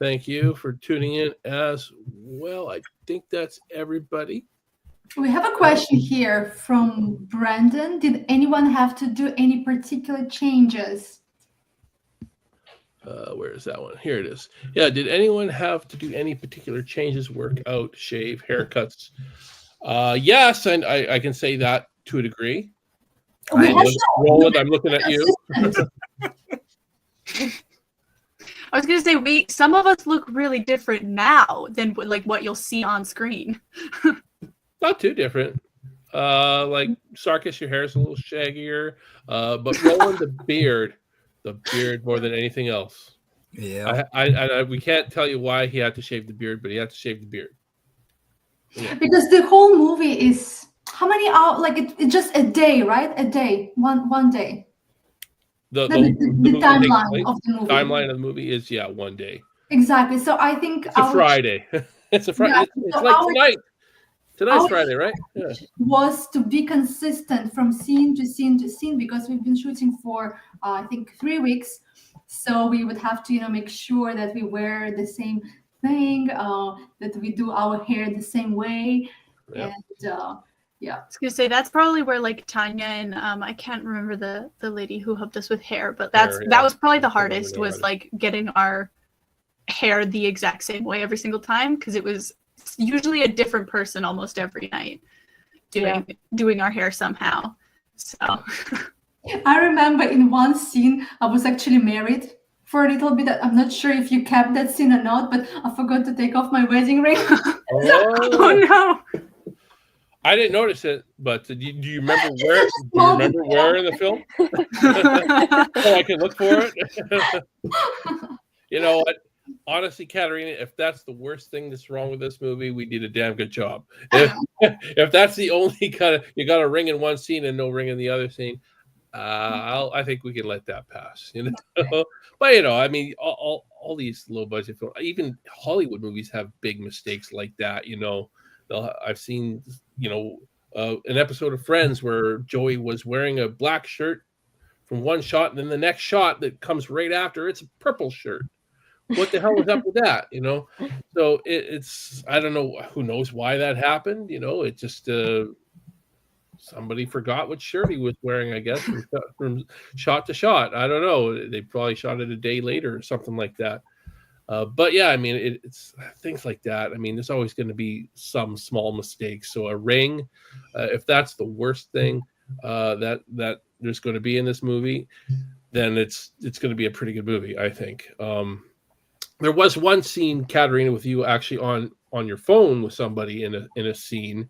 Thank you for tuning in as well. I think that's everybody. We have a question here from Brandon. Did anyone have to do any particular changes? Where is that one? Here it is. Yeah, did anyone have to do any particular changes, workout, shave, haircuts? Yes, and I can say that to a degree. Roland, I'm looking at you. I was gonna say some of us look really different now than like what you'll see on screen. Not too different. Like Sarkis, your hair is a little shaggier. But Roland, the beard more than anything else. Yeah. We can't tell you why he had to shave the beard, but he had to shave the beard. Yeah. Because the whole movie is how many hours? Like it's just a day, right? A day, one day. The timeline of the movie. Timeline of the movie is 1 day. Exactly. So I think it's a Friday. It's a Friday. Yeah, it's so like tonight. Tonight's Friday, right? Yeah. Was to be consistent from scene to scene to scene because we've been shooting for I think 3 weeks. So we would have to make sure that we wear the same thing, that we do our hair the same way. Yep. And yeah. I was gonna say that's probably where like Tanya and I can't remember the lady who helped us with hair, but that was probably the hardest was like getting our hair the exact same way every single time because it was usually a different person almost every night doing our hair somehow. So I remember in one scene I was actually married for a little bit. I'm not sure if you kept that scene or not, but I forgot to take off my wedding ring. Oh no. I didn't notice it, but do you remember where? Do you remember where in the film? So I can look for it. You know what? Honestly, Katerina, if that's the worst thing that's wrong with this movie, we did a damn good job. If that's the only kind of you got a ring in one scene and no ring in the other scene, I think we can let that pass. But I mean, all these low budget films, even Hollywood movies have big mistakes like that. I've seen an episode of Friends where Joey was wearing a black shirt from one shot, and then the next shot that comes right after, it's a purple shirt. What the hell was up with that? So it's I don't know, who knows why that happened. It just somebody forgot what shirt he was wearing, I guess, from shot to shot. I don't know. They probably shot it a day later or something like that. But yeah, I mean, it's things like that. I mean, there's always going to be some small mistakes. So a ring, if that's the worst thing that there's going to be in this movie, then it's going to be a pretty good movie, I think. There was one scene, Katerina, with you actually on your phone with somebody in a scene,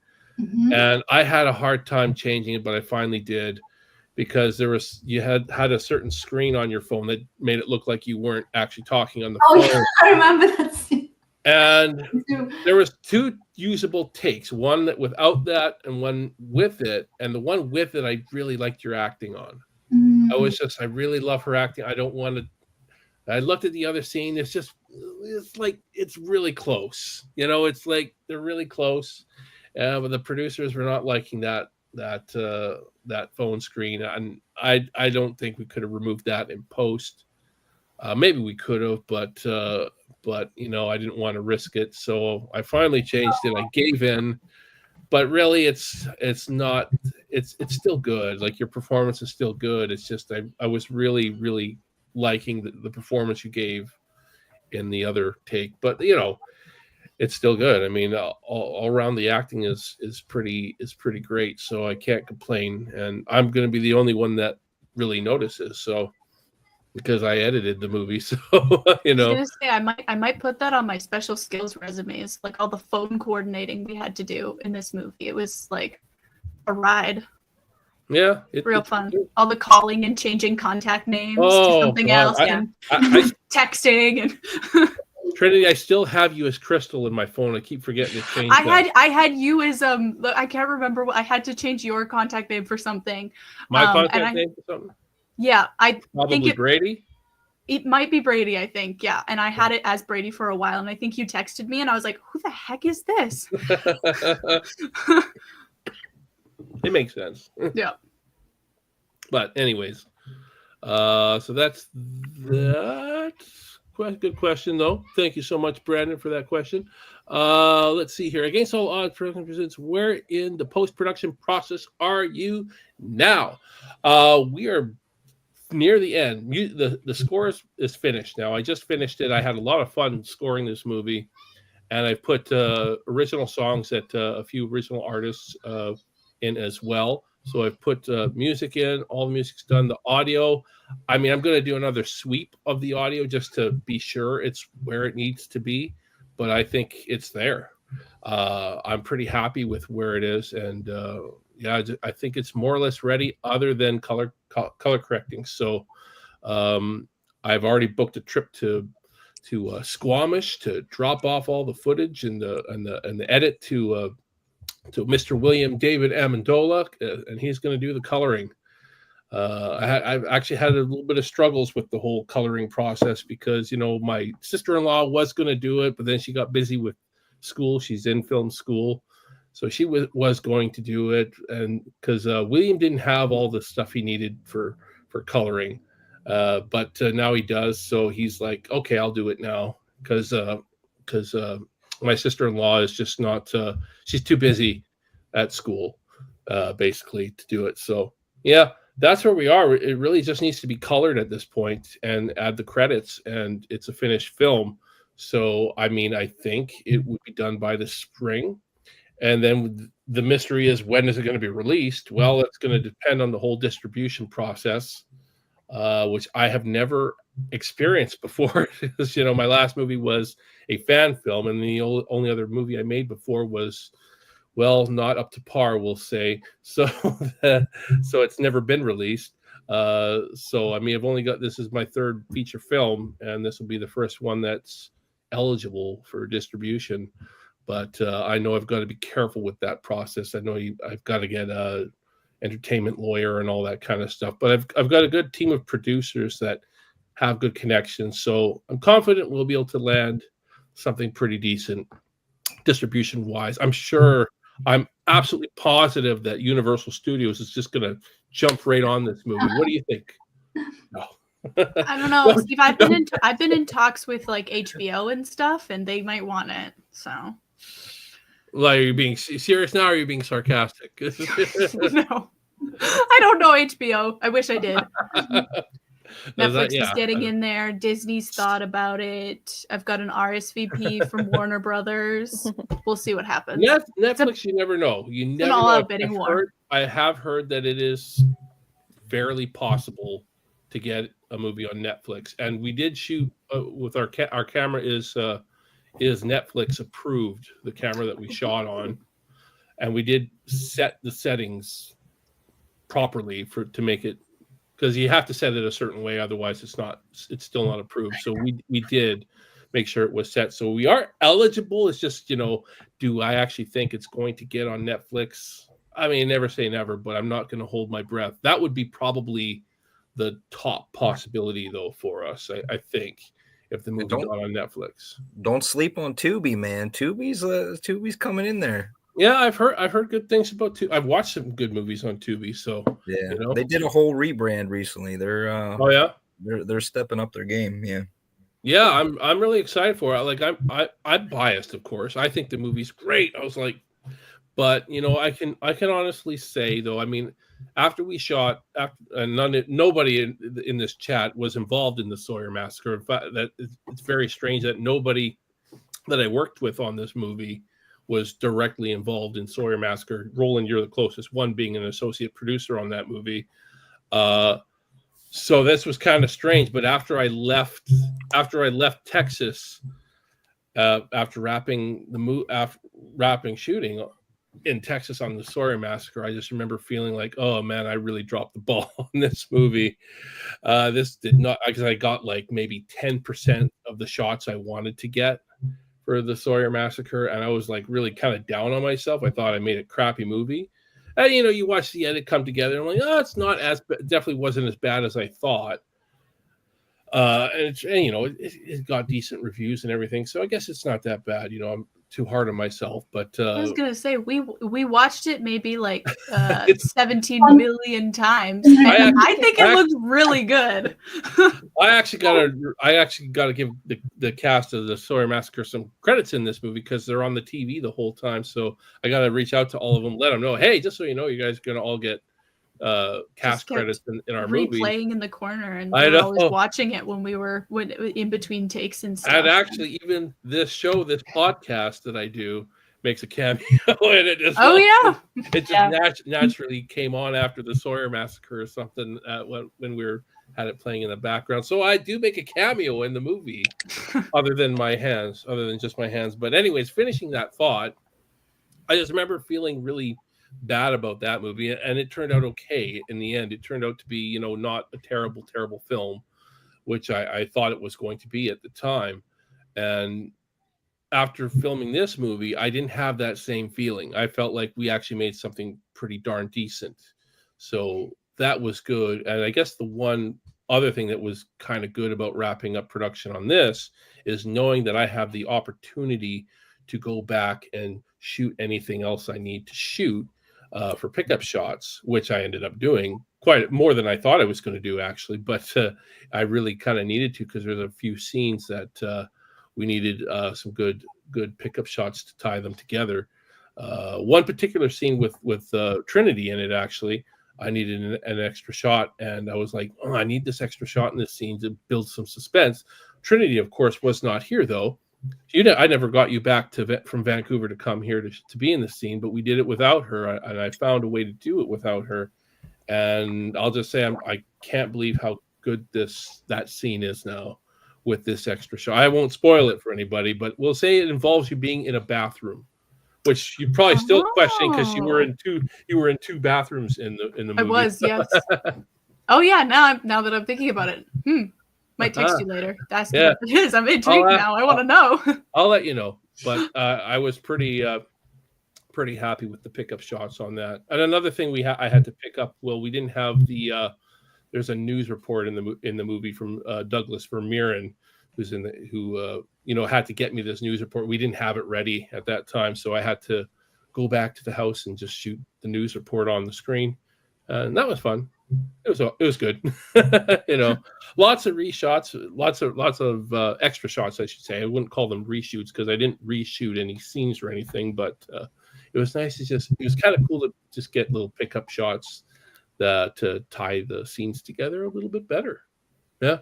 and I had a hard time changing it, but I finally did, because you had a certain screen on your phone that made it look like you weren't actually talking on the phone. Yeah, I remember that scene. And there was 2 usable takes, one that without that and one with it. And the one with it, I really liked your acting on. I really love her acting. I looked at the other scene. It's like, it's really close. It's like they're really close. But the producers were not liking that phone screen. And I don't think we could have removed that in post. Maybe we could have, but I didn't want to risk it, so I finally changed it. I gave in, but really, it's still good. Like, your performance is still good. It's just I was really, really liking the performance you gave in the other take, but it's still good. I mean, all around the acting is pretty great, so I can't complain. And I'm going to be the only one that really notices, so. Because I edited the movie, so I was gonna say, I might put that on my special skills resumes, like all the phone coordinating we had to do in this movie. It was like a ride. Yeah, real fun. All the calling and changing contact names to something else, and texting and. Trinity, I still have you as Crystal in my phone. I keep forgetting to change. I had you as I can't remember what I had to change your contact name for something. My contact name for something. Yeah, I probably think Brady. It might be Brady, I think. Yeah, and I had it as Brady for a while, and I think you texted me, and I was like, "Who the heck is this?" It makes sense. Yeah. But anyways, so that's that. Good question, though. Thank you so much, Brandon, for that question. Let's see here. Against All Odds Production presents, where in the post-production process are you now? We are near the end. The score is finished now. I just finished it. I had a lot of fun scoring this movie, and I put original songs that a few original artists in as well. So I've put music in. All the music's done. The audio, I mean, I'm going to do another sweep of the audio just to be sure it's where it needs to be, but I think it's there. I'm pretty happy with where it is, and I think it's more or less ready, other than color correcting. So I've already booked a trip to Squamish to drop off all the footage and the edit to Mr. William David Amendola, and he's going to do the coloring. I've actually had a little bit of struggles with the whole coloring process because, my sister-in-law was going to do it, but then she got busy with school. She's in film school. So she was going to do it, and because William didn't have all the stuff he needed for coloring, but now he does. So he's like, okay, I'll do it now, because my sister-in-law is just not. She's too busy at school, basically, to do it. So yeah, that's where we are. It really just needs to be colored at this point and add the credits, and it's a finished film. So I mean, I think it would be done by the spring. And then the mystery is, when is it going to be released? Well, it's going to depend on the whole distribution process, which I have never experienced before. Because, my last movie was a fan film, and the only other movie I made before was, well, not up to par, we'll say. So, so it's never been released. So, I mean, this is my third feature film, and this will be the first one that's eligible for distribution. But I know I've got to be careful with that process. I know I've got to get a entertainment lawyer and all that kind of stuff. But I've got a good team of producers that have good connections. So I'm confident we'll be able to land something pretty decent distribution-wise. I'm absolutely positive that Universal Studios is just going to jump right on this movie. What do you think? No. I don't know, Steve. I've been in talks with like HBO and stuff, and they might want it. So. Like, are you being serious now, or are you being sarcastic? No, I don't know HBO. I wish I did. Netflix is getting in there. Disney's thought about it. I've got an RSVP from Warner Brothers. We'll see what happens. Netflix, you never know. You never know. All-out bidding war. I have heard that it is fairly possible to get a movie on Netflix, and we did shoot with our camera is Netflix approved, the camera that we shot on, and we did set the settings properly to make it, because you have to set it a certain way, otherwise it's still not approved. So we did make sure it was set, so we are eligible. It's just, do I actually think it's going to get on Netflix? I mean, never say never, but I'm not going to hold my breath. That would be probably the top possibility, though, for us. I think if the movie got on Netflix. Don't sleep on Tubi, man. Tubi's coming in there. Yeah, I've heard good things about Tubi. I've watched some good movies on Tubi. So yeah, they did a whole rebrand recently. They're oh yeah, they're stepping up their game. Yeah. Yeah, I'm really excited for it. Like I'm biased, of course. I think the movie's great. I was like, but I can honestly say, though, I mean, after we shot, nobody in this chat was involved in the Sawyer Massacre. In fact, it's very strange that nobody that I worked with on this movie was directly involved in Sawyer Massacre. Roland, you're the closest one, being an associate producer on that movie. So this was kind of strange. But after I left Texas, after wrapping shooting in Texas on the Sawyer Massacre, I just remember feeling like, oh man, I really dropped the ball on this movie. This did not, because I got like maybe 10% of the shots I wanted to get for the Sawyer Massacre, and I was like really kind of down on myself. I thought I made a crappy movie. And you watch the edit come together, and I'm like, oh, it's not definitely wasn't as bad as I thought. And it got decent reviews and everything, so I guess it's not that bad. I'm too hard on myself, but I was gonna say we watched it maybe like 17 million times. I think it looked really good. I actually gotta give the cast of the Sawyer Massacre some credits in this movie, because they're on the TV the whole time. So I gotta reach out to all of them, let them know, hey, just so you know, you guys are gonna all get cast credits in our movie. Replaying in the corner, and I was watching it when in between takes and stuff. And actually, even this podcast that I do makes a cameo in it as well. It just naturally came on after the Sawyer Massacre or something when we had it playing in the background. So I do make a cameo in the movie, other than just my hands. But anyways, finishing that thought, I just remember feeling really bad about that movie, and it turned out okay in the end. It turned out to be, not a terrible film, which I thought it was going to be at the time. And after filming this movie, I didn't have that same feeling. I felt like we actually made something pretty darn decent. So that was good. And I guess the one other thing that was kind of good about wrapping up production on this is knowing that I have the opportunity to go back and shoot anything else I need to shoot for pickup shots, which I ended up doing quite more than I thought I was going to do, actually. But I really kind of needed to, because there's a few scenes that we needed some good pickup shots to tie them together. One particular scene with Trinity in it, actually, I needed an extra shot, and I was like, oh, I need this extra shot in this scene to build some suspense. Trinity, of course, was not here, though. I never got you back from Vancouver to come here to be in the scene, but we did it without her, and I found a way to do it without her. And I'll just say I can't believe how good that scene is now with this extra shot. I won't spoil it for anybody, but we'll say it involves you being in a bathroom, which you probably still question, because you were in two bathrooms in the movie. I was, yes. Oh yeah, now that I'm thinking about it. Might text you later. That's what it is. I'm intrigued now. I want to know. I'll let you know. But I was pretty happy with the pickup shots on that. And another thing I had to pick up. Well, we didn't have the. There's a news report in the movie from Douglas Vermeeren, who had to get me this news report. We didn't have it ready at that time, so I had to go back to the house and just shoot the news report on the screen, and that was fun. It was good. Lots of reshots, lots of extra shots, I should say. I wouldn't call them reshoots, because I didn't reshoot any scenes or anything, but it was nice it was kind of cool to just get little pickup shots to tie the scenes together a little bit better. Yeah.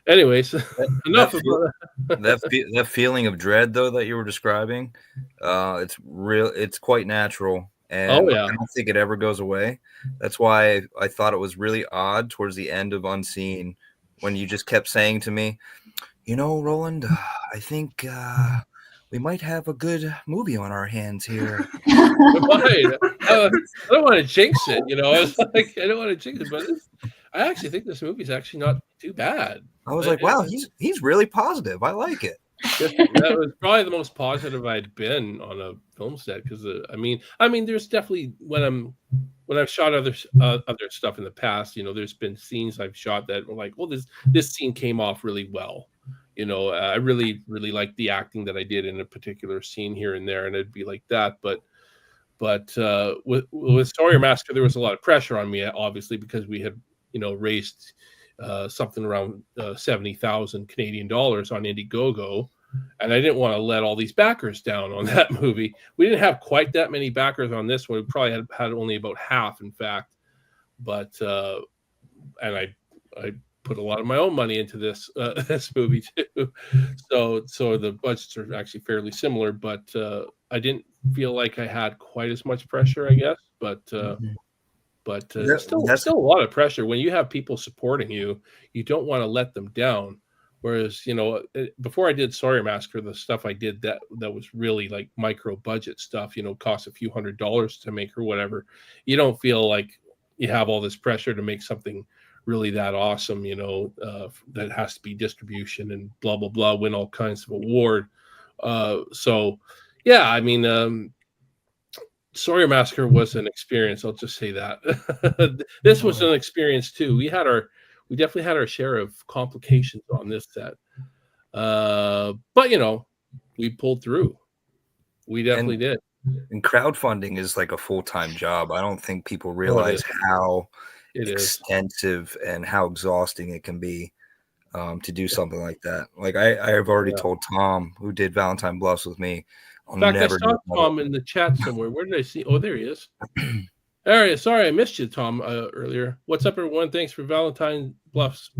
Anyways, enough of that feeling of dread, though, that you were describing. It's real. It's quite natural. and yeah. I don't think it ever goes away. That's why I thought it was really odd towards the end of Unseen when you just kept saying to me, Roland, I think we might have a good movie on our hands here. Right. I don't want to jinx it, I was like, I don't want to jinx it, but I actually think this movie's actually not too bad. I was like, wow, he's really positive. I like it. That was probably the most positive I'd been on a film set because I mean, there's definitely when I've shot other stuff in the past, there's been scenes I've shot that were like, well, this scene came off really well. I really liked the acting that I did in a particular scene here and there, and it'd be like that. But with Sawyer Massacre, there was a lot of pressure on me, obviously, because we had raised something around 70,000 Canadian dollars on Indiegogo, and I didn't want to let all these backers down on that movie. We didn't have quite that many backers on this one. We probably had only about half, in fact. But and I put a lot of my own money into this this movie too. So the budgets are actually fairly similar, but I didn't feel like I had quite as much pressure, I guess. But still a lot of pressure when you have people supporting you. You don't want to let them down. Whereas, before I did Sawyer Massacre, the stuff I did that was really like micro budget stuff, cost a few $100s to make or whatever. You don't feel like you have all this pressure to make something really that awesome, that has to be distribution and blah, blah, blah, win all kinds of award. So yeah, I mean, Sawyer Massacre was an experience. I'll just say that. This was an experience too. We definitely had our share of complications on this set. But we pulled through. We definitely did. And crowdfunding is like a full-time job. I don't think people realize how extensive and how exhausting it can be to do something like that. Like I have already told Tom, who did Valentine Bluffs with me, in fact, I saw Tom in the chat somewhere. Where did I see? Oh, there he is. There he is. Sorry, I missed you, Tom, earlier. What's up, everyone? Thanks for Valentine Bluffs.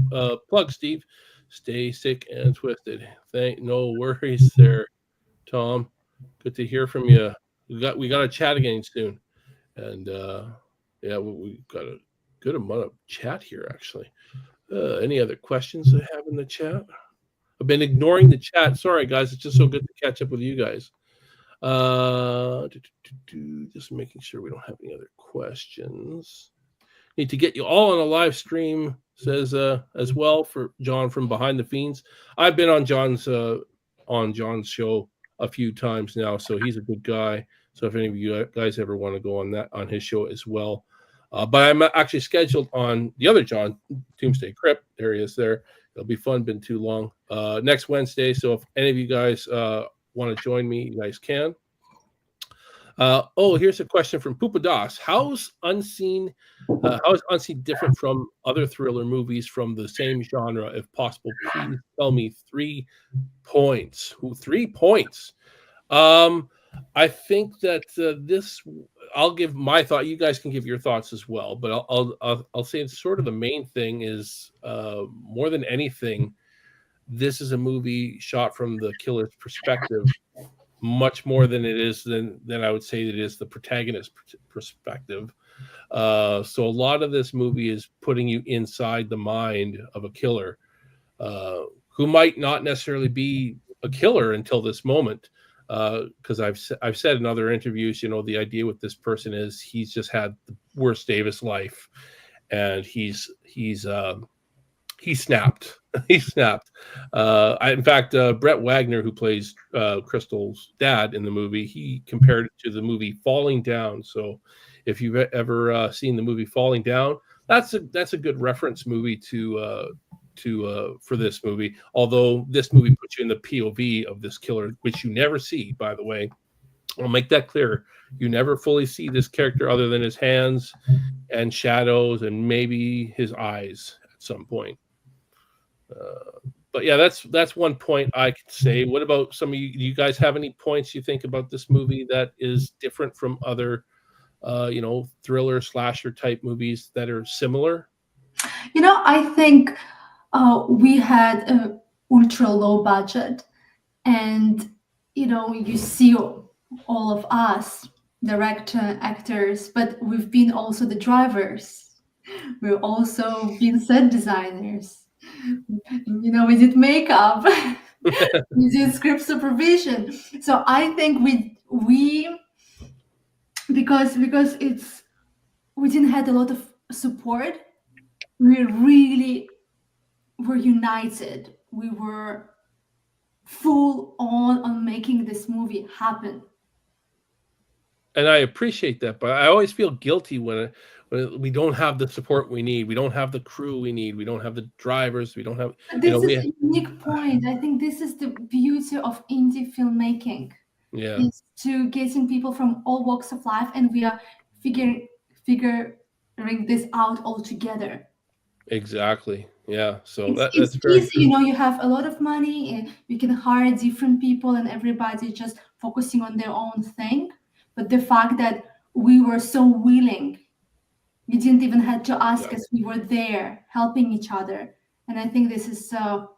Plug, Steve. Stay sick and twisted. No worries there, Tom. Good to hear from you. We got to chat again soon. And we got a good amount of chat here, actually. Any other questions I have in the chat? I've been ignoring the chat. Sorry, guys. It's just so good to catch up with you guys. Just making sure we don't have any other questions. Need to get you all on a live stream, says as well, for John from Behind the Fiends. I've been on John's show a few times now, so he's a good guy. So if any of you guys ever want to go on his show as well. But I'm actually scheduled on the other John, Doomsday Crypt. There he is there. It'll be fun, been too long. Next Wednesday. So if any of you guys want to join me, you guys can. Here's a question from Poopa Das. How is Unseen different from other thriller movies from the same genre? If possible, please tell me 3 points. 3 points. I think that this. I'll give my thought. You guys can give your thoughts as well. But I'll say it's sort of the main thing is more than anything, this is a movie shot from the killer's perspective, much more than it is than I would say it is the protagonist's perspective. So a lot of this movie is putting you inside the mind of a killer who might not necessarily be a killer until this moment. Because I've said in other interviews, the idea with this person is he's just had the worst day of his life, and he's snapped. He snapped. In fact, Brett Wagner, who plays Crystal's dad in the movie, he compared it to the movie Falling Down. So, if you've ever seen the movie Falling Down, that's a good reference movie for this movie. Although this movie puts you in the POV of this killer, which you never see, by the way. I'll make that clear. You never fully see this character other than his hands and shadows and maybe his eyes at some point. But yeah, that's one point I could say. What about some of you? Do you guys have any points you think about this movie that is different from other, thriller slasher type movies that are similar? I think we had a ultra low budget, and you see all of us director, actors, but we've been also the drivers. We've also been set designers. You know, we did makeup. We did script supervision. So I think we because it's we didn't had a lot of support. We really were united. We were full on making this movie happen. And I appreciate that, but I always feel guilty when we don't have the support we need. We don't have the crew we need. We don't have the drivers. We don't have, But you know, this is a unique point. I think this is the beauty of indie filmmaking. yeah, Is to getting people from all walks of life, and we are figuring this out all together. exactly. Yeah. So It's that's very easy, you know, you have a lot of money and you can hire different people and everybody just focusing on their own thing. But the fact that we were so willing, you didn't even have to ask us, we were there helping each other. And I think this is a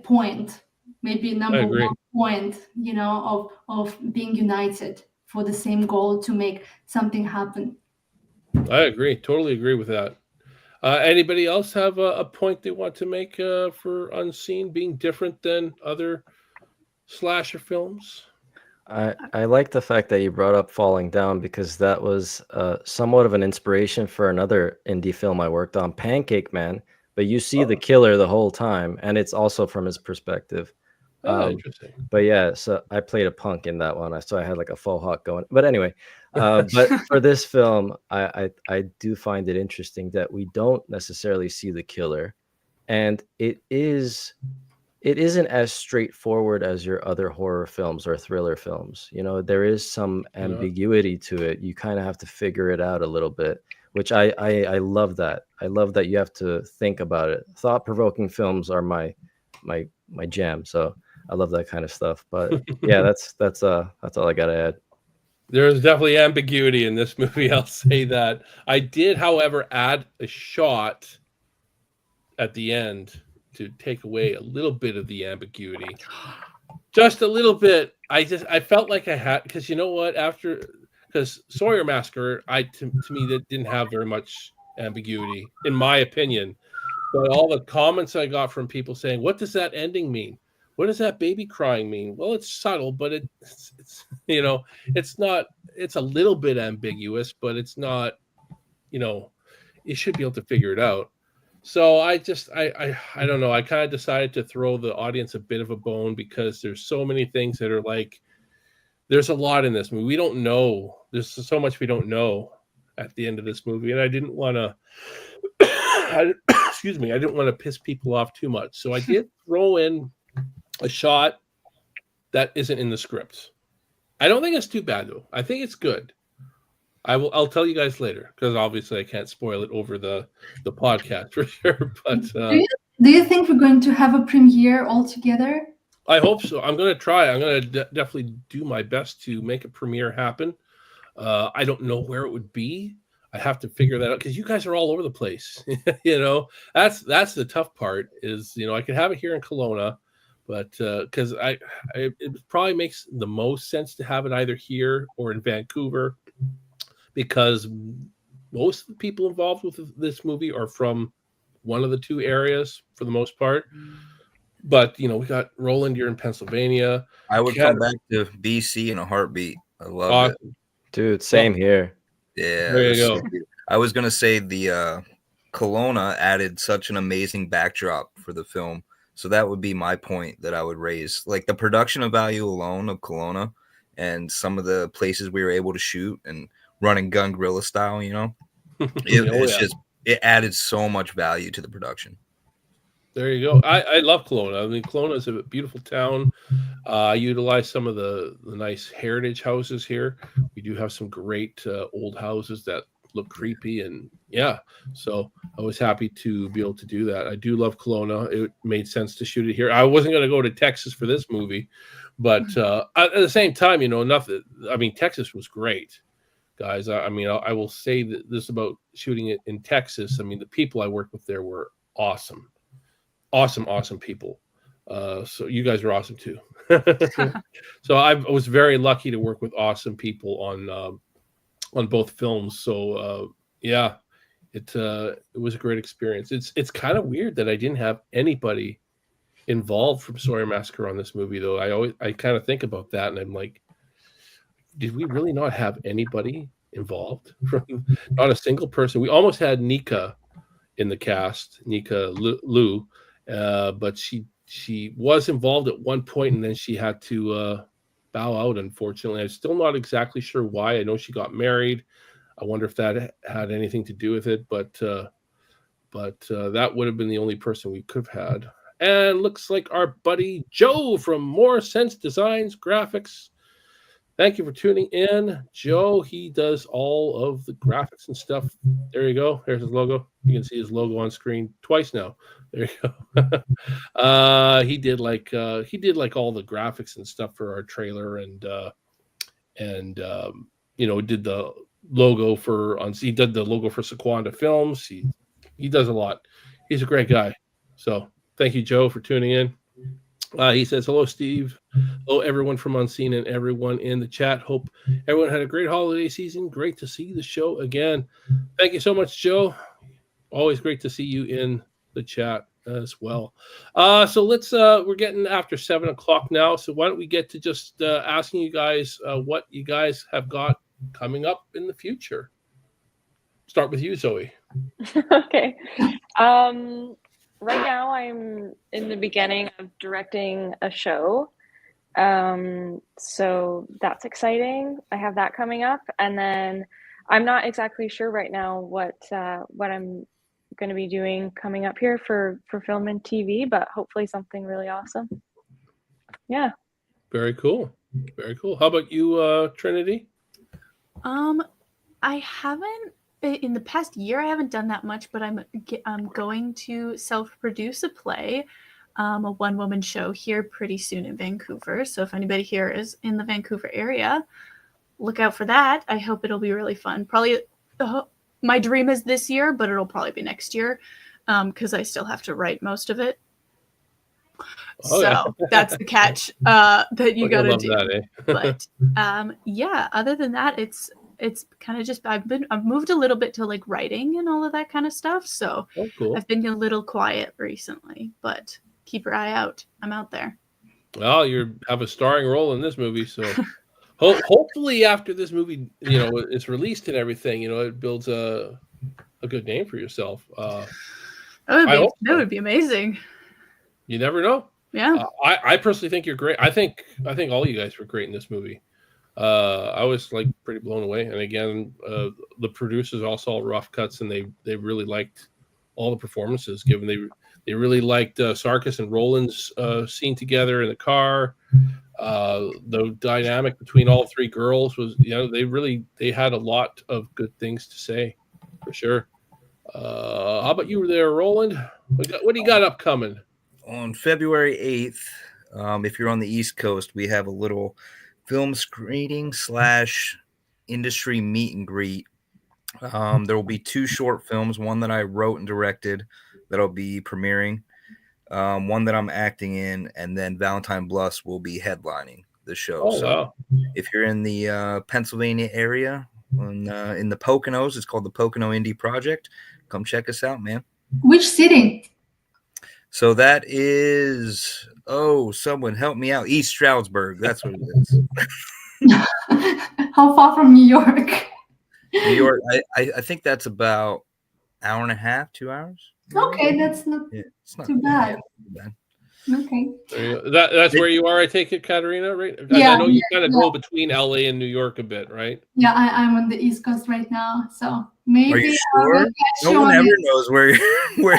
point, maybe number agree. one point, you know, of being united for the same goal to make something happen. I agree. Totally agree with that. Anybody else have a point they want to make for Unseen being different than other slasher films? I like the fact that you brought up Falling Down, because that was somewhat of an inspiration for another indie film I worked on, Pancake Man. But you see the killer the whole time, and it's also from his perspective. Interesting. But yeah, so I played a punk in that one. So I had like a faux hawk going. But anyway, but for this film, I do find it interesting that we don't necessarily see the killer, and it isn't as straightforward as your other horror films or thriller films. You know, there is some ambiguity to it. You kind of have to figure it out a little bit, which I love that. I love that you have to think about it. Thought-provoking films are my jam. So I love that kind of stuff. But yeah, that's all I gotta add. There's definitely ambiguity in this movie. I'll say that. I did, however, add a shot at the end to take away a little bit of the ambiguity, just a little bit. I felt like I had, because you know what, because SAWYER Massacre, to me that didn't have very much ambiguity in my opinion, but all the comments I got from people saying, what does that ending mean? What does that baby crying mean? Well, it's subtle, but it's you know, it's not, it's a little bit ambiguous, but it's not, you know, you should be able to figure it out. So I don't know. I kind of decided to throw the audience a bit of a bone, because there's so many things that are like, there's a lot in this movie. We don't know. There's so much we don't know at the end of this movie. And I didn't want to, excuse me, I didn't want to piss people off too much. So I did throw in a shot that isn't in the script. I don't think it's too bad though. I think it's good. I'll tell you guys later, because obviously I can't spoil it over the podcast for sure. But do you think we're going to have a premiere all together? I hope so. I'm going to try. I'm going to definitely do my best to make a premiere happen. I don't know where it would be. I have to figure that out, because you guys are all over the place. You know, that's the tough part is, you know, I could have it here in Kelowna, but because it probably makes the most sense to have it either here or in Vancouver, because most of the people involved with this movie are from one of the two areas for the most part. But, you know, we got Roland, you're in Pennsylvania. I would come back to BC in a heartbeat. I love it. Dude, same here. Yeah. There you go. I was going to say the Kelowna added such an amazing backdrop for the film. So that would be my point that I would raise. Like the production value alone of Kelowna and some of the places we were able to shoot and running gun guerrilla style, you know, it added so much value to the production. There you go. I love Kelowna. I mean, Kelowna is a beautiful town. I utilize some of the nice heritage houses here. We do have some great old houses that look creepy, and yeah, so I was happy to be able to do that. I do love Kelowna. It made sense to shoot it here. I wasn't going to go to Texas for this movie, but at the same time, you know, nothing. I mean, Texas was great, guys. I mean, I will say that this about shooting it in Texas. I mean, the people I worked with there were awesome people. So you guys are awesome too. So I was very lucky to work with awesome people on both films. So yeah, it was a great experience. It's kind of weird that I didn't have anybody involved from Sawyer Massacre on this movie, though. I kind of think about that, and I'm like, did we really not have anybody involved? Not a single person. We almost had Nika in the cast, Nika Liu, but she was involved at one point, and then she had to bow out. Unfortunately, I'm still not exactly sure why. I know she got married. I wonder if that had anything to do with it, but that would have been the only person we could have had. And looks like our buddy Joe from More Sense Designs Graphics. Thank you for tuning in, Joe. He does all of the graphics and stuff. There you go. There's his logo. You can see his logo on screen twice now. There you go. He did like all the graphics and stuff for our trailer, and did the logo he did the logo for Sequanda Films. He does a lot. He's a great guy. So thank you, Joe, for tuning in. He says, hello, Steve. Hello, everyone from Unseen and everyone in the chat. Hope everyone had a great holiday season. Great to see the show again. Thank you so much, Joe. Always great to see you in the chat as well. So we're getting after 7 o'clock now. So why don't we get to just asking you guys what you guys have got coming up in the future. Start with you, Zoe. Okay. Right now I'm in the beginning of directing a show. So that's exciting. I have that coming up. And then I'm not exactly sure right now what I'm going to be doing coming up here for film and TV, but hopefully something really awesome. Yeah. Very cool. Very cool. How about you, Trinity? I haven't, in the past year, I haven't done that much, but I'm going to self-produce a play, a one-woman show here pretty soon in Vancouver. So if anybody here is in the Vancouver area, look out for that. I hope it'll be really fun. Probably my dream is this year, but it'll probably be next year because I still have to write most of it. Oh, yeah. So that's the catch that you got to do. That, But yeah, other than that, it's kind of just I've moved a little bit to like writing and all of that kind of stuff. So cool. I've been a little quiet recently, but keep your eye out. I'm out there. Well, you have a starring role in this movie, so hopefully after this movie, it's released and everything, it builds a good name for yourself. That would be amazing. You never know. Yeah. I personally think you're great. I think all you guys were great in this movie. I was like pretty blown away. And again, the producers all saw rough cuts, and they really liked all the performances given. They really liked Sarkis and Roland's scene together in the car. The dynamic between all three girls was, they had a lot of good things to say, for sure. How about you there, Roland? What do you got upcoming? On February 8th, if you're on the East Coast, we have a little film screening / industry meet and greet. There will be 2 short films, one that I wrote and directed that'll be premiering, one that I'm acting in, and then Valentine Bluss will be headlining the show. Wow. If you're in the Pennsylvania area, in the Poconos, it's called the Pocono Indie Project. Come check us out, man. Which city? So that is, someone help me out. East Stroudsburg. That's what it is. How far from New York? New York. I think that's about hour and a half, 2 hours. Okay, that's not too bad. Okay. That's where you are, I take it, Katerina, right? Yeah, I know you kind of go between LA and New York a bit, right? Yeah, I'm on the East Coast right now, so maybe. Are you sure? No one ever knows where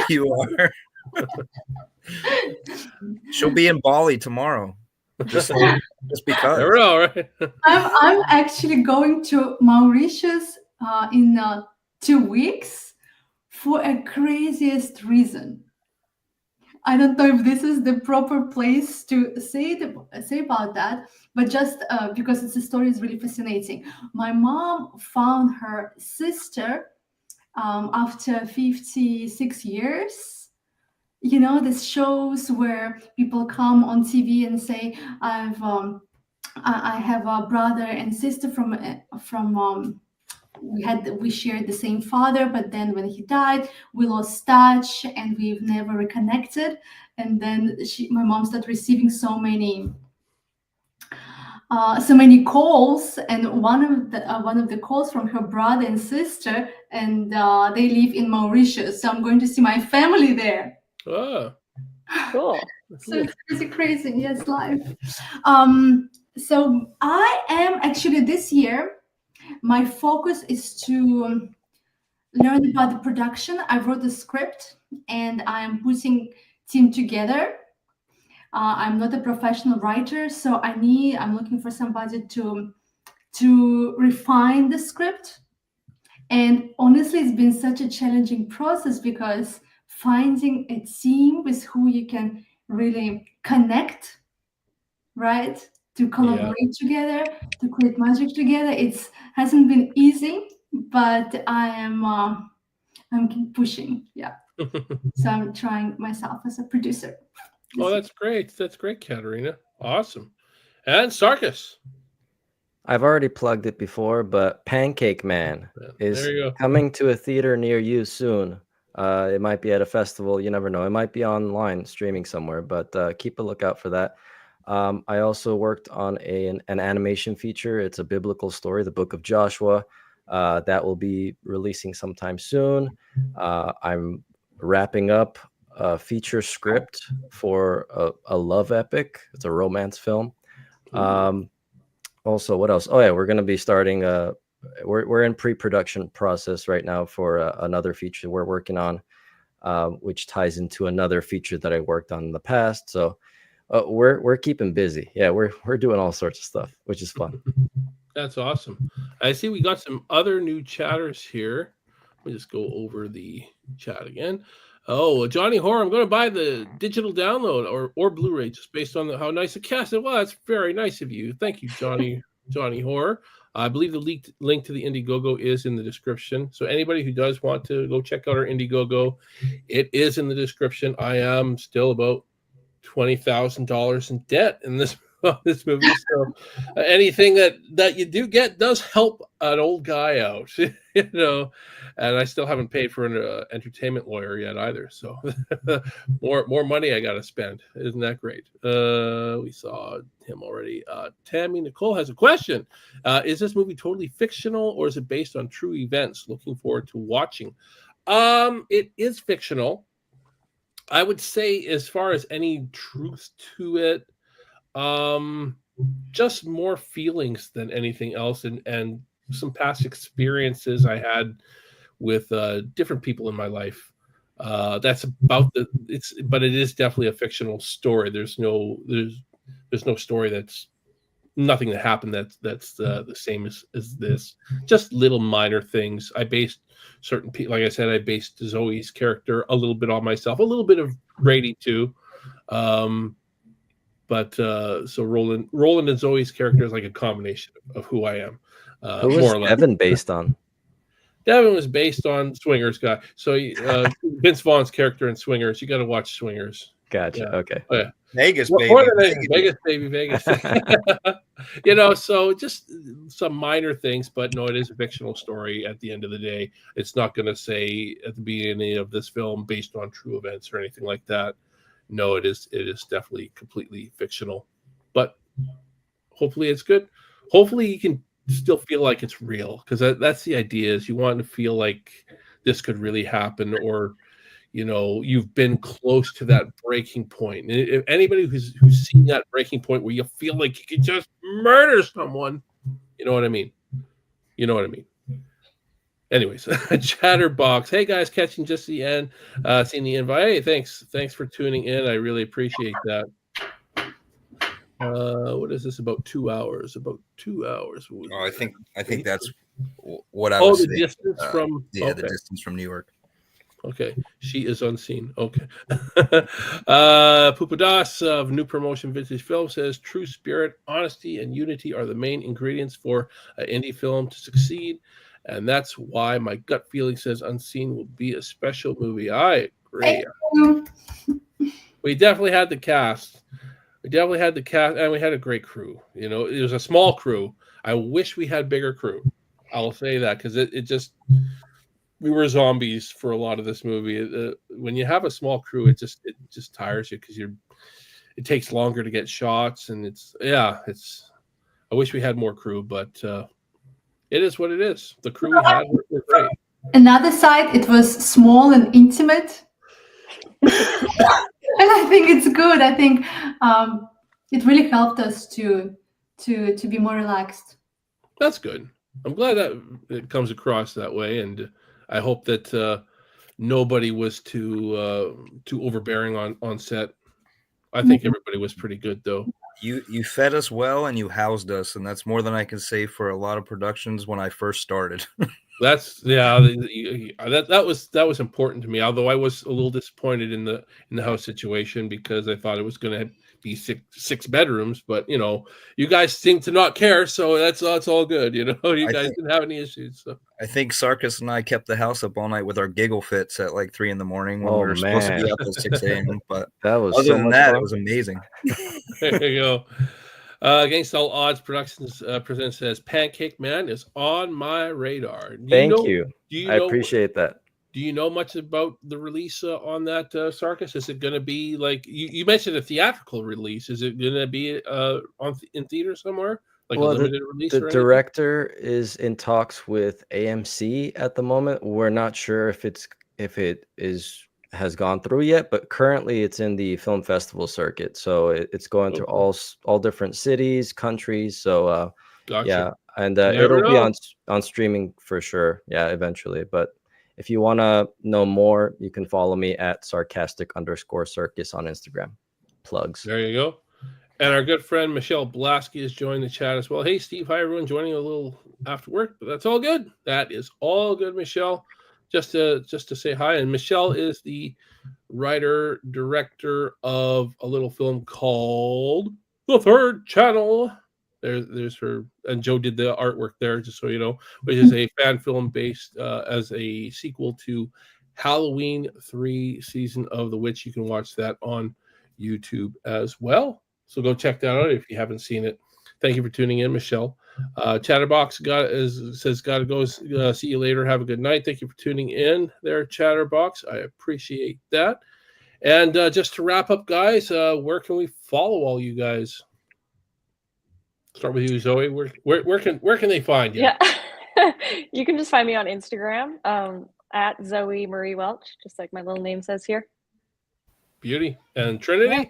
you are. She'll be in Bali tomorrow. Just because. Never know, right? I'm actually going to Mauritius in 2 weeks for a craziest reason. I don't know if this is the proper place to say about that, but just because the story is really fascinating. My mom found her sister after 56 years. you know, these shows where people come on TV and say, I have a brother and sister from we shared the same father, but then when he died, we lost touch and we've never reconnected. And then my mom started receiving so many calls, and one of the calls from her brother and sister, and they live in Mauritius, so I'm going to see my family there. Oh, Cool. So it's pretty crazy. Yes, life. So I am actually this year, my focus is to learn about the production. I wrote the script and I'm putting team together. I'm not a professional writer, so I'm looking for somebody to refine the script. And honestly, it's been such a challenging process because finding a team with who you can really connect, right? To collaborate together, to create magic together. It hasn't been easy, but I'm keep pushing. Yeah. So I'm trying myself as a producer. Oh, that's great. That's great, Katerina. Awesome. And Sarkis. I've already plugged it before, but Pancake Man is There you go. coming to a theater near you soon. It might be at a festival. You never know. It might be online streaming somewhere, but keep a lookout for that. I also worked on an animation feature. It's a biblical story, the Book of Joshua. That will be releasing sometime soon. I'm wrapping up a feature script for a love epic. It's a romance film. Also, what else? Oh yeah, we're going to be starting. We're in pre-production process right now for another feature we're working on, which ties into another feature that I worked on in the past. So we're keeping busy. Yeah, we're doing all sorts of stuff, which is fun. That's awesome. I see we got some other new chatters here. Let me just go over the chat again. Oh, Johnny Horror, I'm going to buy the digital download or Blu-ray just based on how nice the cast is. Well, that's very nice of you. Thank you, Johnny Horror. I believe the link to the Indiegogo is in the description. So anybody who does want to go check out our Indiegogo, it is in the description. I am still about $20,000 in debt in this movie, so anything that you do get does help an old guy out, you know. And I still haven't paid for an entertainment lawyer yet either, so more money I gotta spend. Isn't that great? We saw him already. Tammy Nicole has a question. Is this movie totally fictional or is it based on true events? Looking forward to watching. It is fictional. I would say, as far as any truth to it, just more feelings than anything else, and some past experiences I had with different people in my life. That's about but it is definitely a fictional story. There's no story that's nothing that happened that's the same as this. Just little minor things. I based certain people, like I said, I based Zoe's character a little bit on myself, a little bit of Brady too. But so Roland and Zoe's character is like a combination of who I am. Who was Devin based on? Devin was based on Swingers guy. So Vince Vaughn's character in Swingers. You got to watch Swingers. Gotcha. Yeah. Okay. Oh, yeah. Vegas, Well, baby. Vegas, baby, Vegas. You know, so just some minor things, but no, it is a fictional story at the end of the day. It's not going to say at the beginning of this film based on true events or anything like that. No, it is definitely completely fictional. But hopefully it's good. Hopefully you can still feel like it's real, because that's the idea, is you want to feel like this could really happen, or you know, you've been close to that breaking point. And if anybody who's seen that breaking point where you feel like you could just murder someone, you know what I mean? You know what I mean? Anyways, Chatterbox. Hey guys, catching just the end. Seeing the invite. Hey, thanks for tuning in. I really appreciate that. What is this? About 2 hours. About 2 hours. Oh, I think that's what I was the saying. distance from the distance from New York. Okay, she is unseen. Okay. Pupadas of New Promotion Vintage Film says, true spirit, honesty, and unity are the main ingredients for an indie film to succeed. And that's why my gut feeling says Unseen will be a special movie. I great. you. We definitely had the cast. And we had a great crew. You know, it was a small crew. I wish we had bigger crew. I'll say that because it just we were zombies for a lot of this movie. When you have a small crew, it just tires you because it takes longer to get shots, and it's. I wish we had more crew, but it is what it is. The crew we had were great. Another side, it was small and intimate. And I think it's good. I think it really helped us to be more relaxed. That's good. I'm glad that it comes across that way, and I hope that nobody was too overbearing on set. I think everybody was pretty good, though. You fed us well and you housed us, and that's more than I can say for a lot of productions when I first started. That was important to me. Although I was a little disappointed in the house situation because I thought it was going to be six bedrooms, but you know, you guys seem to not care, so that's all good. You know, you guys didn't have any issues. So I think Sarkis and I kept the house up all night with our giggle fits at like 3 a.m. when we were supposed to be up at 6 a.m. But that was other so than much that, fun. it was amazing. There you go. Against All Odds Productions presents says Pancake Man is on my radar. Thank you. I appreciate that. Do you know much about the release on that, Sarkis? Is it going to be like you mentioned a theatrical release? Is it going to be in theater somewhere, like a limited release? The director is in talks with AMC at the moment. We're not sure if it has gone through yet, but currently it's in the film festival circuit, so it's going to all different cities, countries. So gotcha. Yeah, and it'll be on streaming for sure. Yeah, eventually. But if you want to know more, you can follow me at sarcastic_circus on Instagram. Plugs. There you go. And our good friend Michelle Blasky has joined the chat as well. Hey, Steve. Hi, everyone. Joining a little after work, but that's all good. That is all good, Michelle. Just to say hi. And Michelle is the writer director of a little film called The Third Channel. There's her, and Joe did the artwork there, just so you know, which is a fan film based as a sequel to Halloween 3 Season of the Witch. You can watch that on YouTube as well. So go check that out if you haven't seen it. Thank you for tuning in, Michelle. Chatterbox says, gotta go. See you later. Have a good night. Thank you for tuning in there, Chatterbox. I appreciate that. And just to wrap up, guys, where can we follow all you guys? Start with you, Zoe. Where can they find you? Yeah, you can just find me on Instagram at Zoe Marie Welch, just like my little name says here. Beauty. And Trinity. Yeah.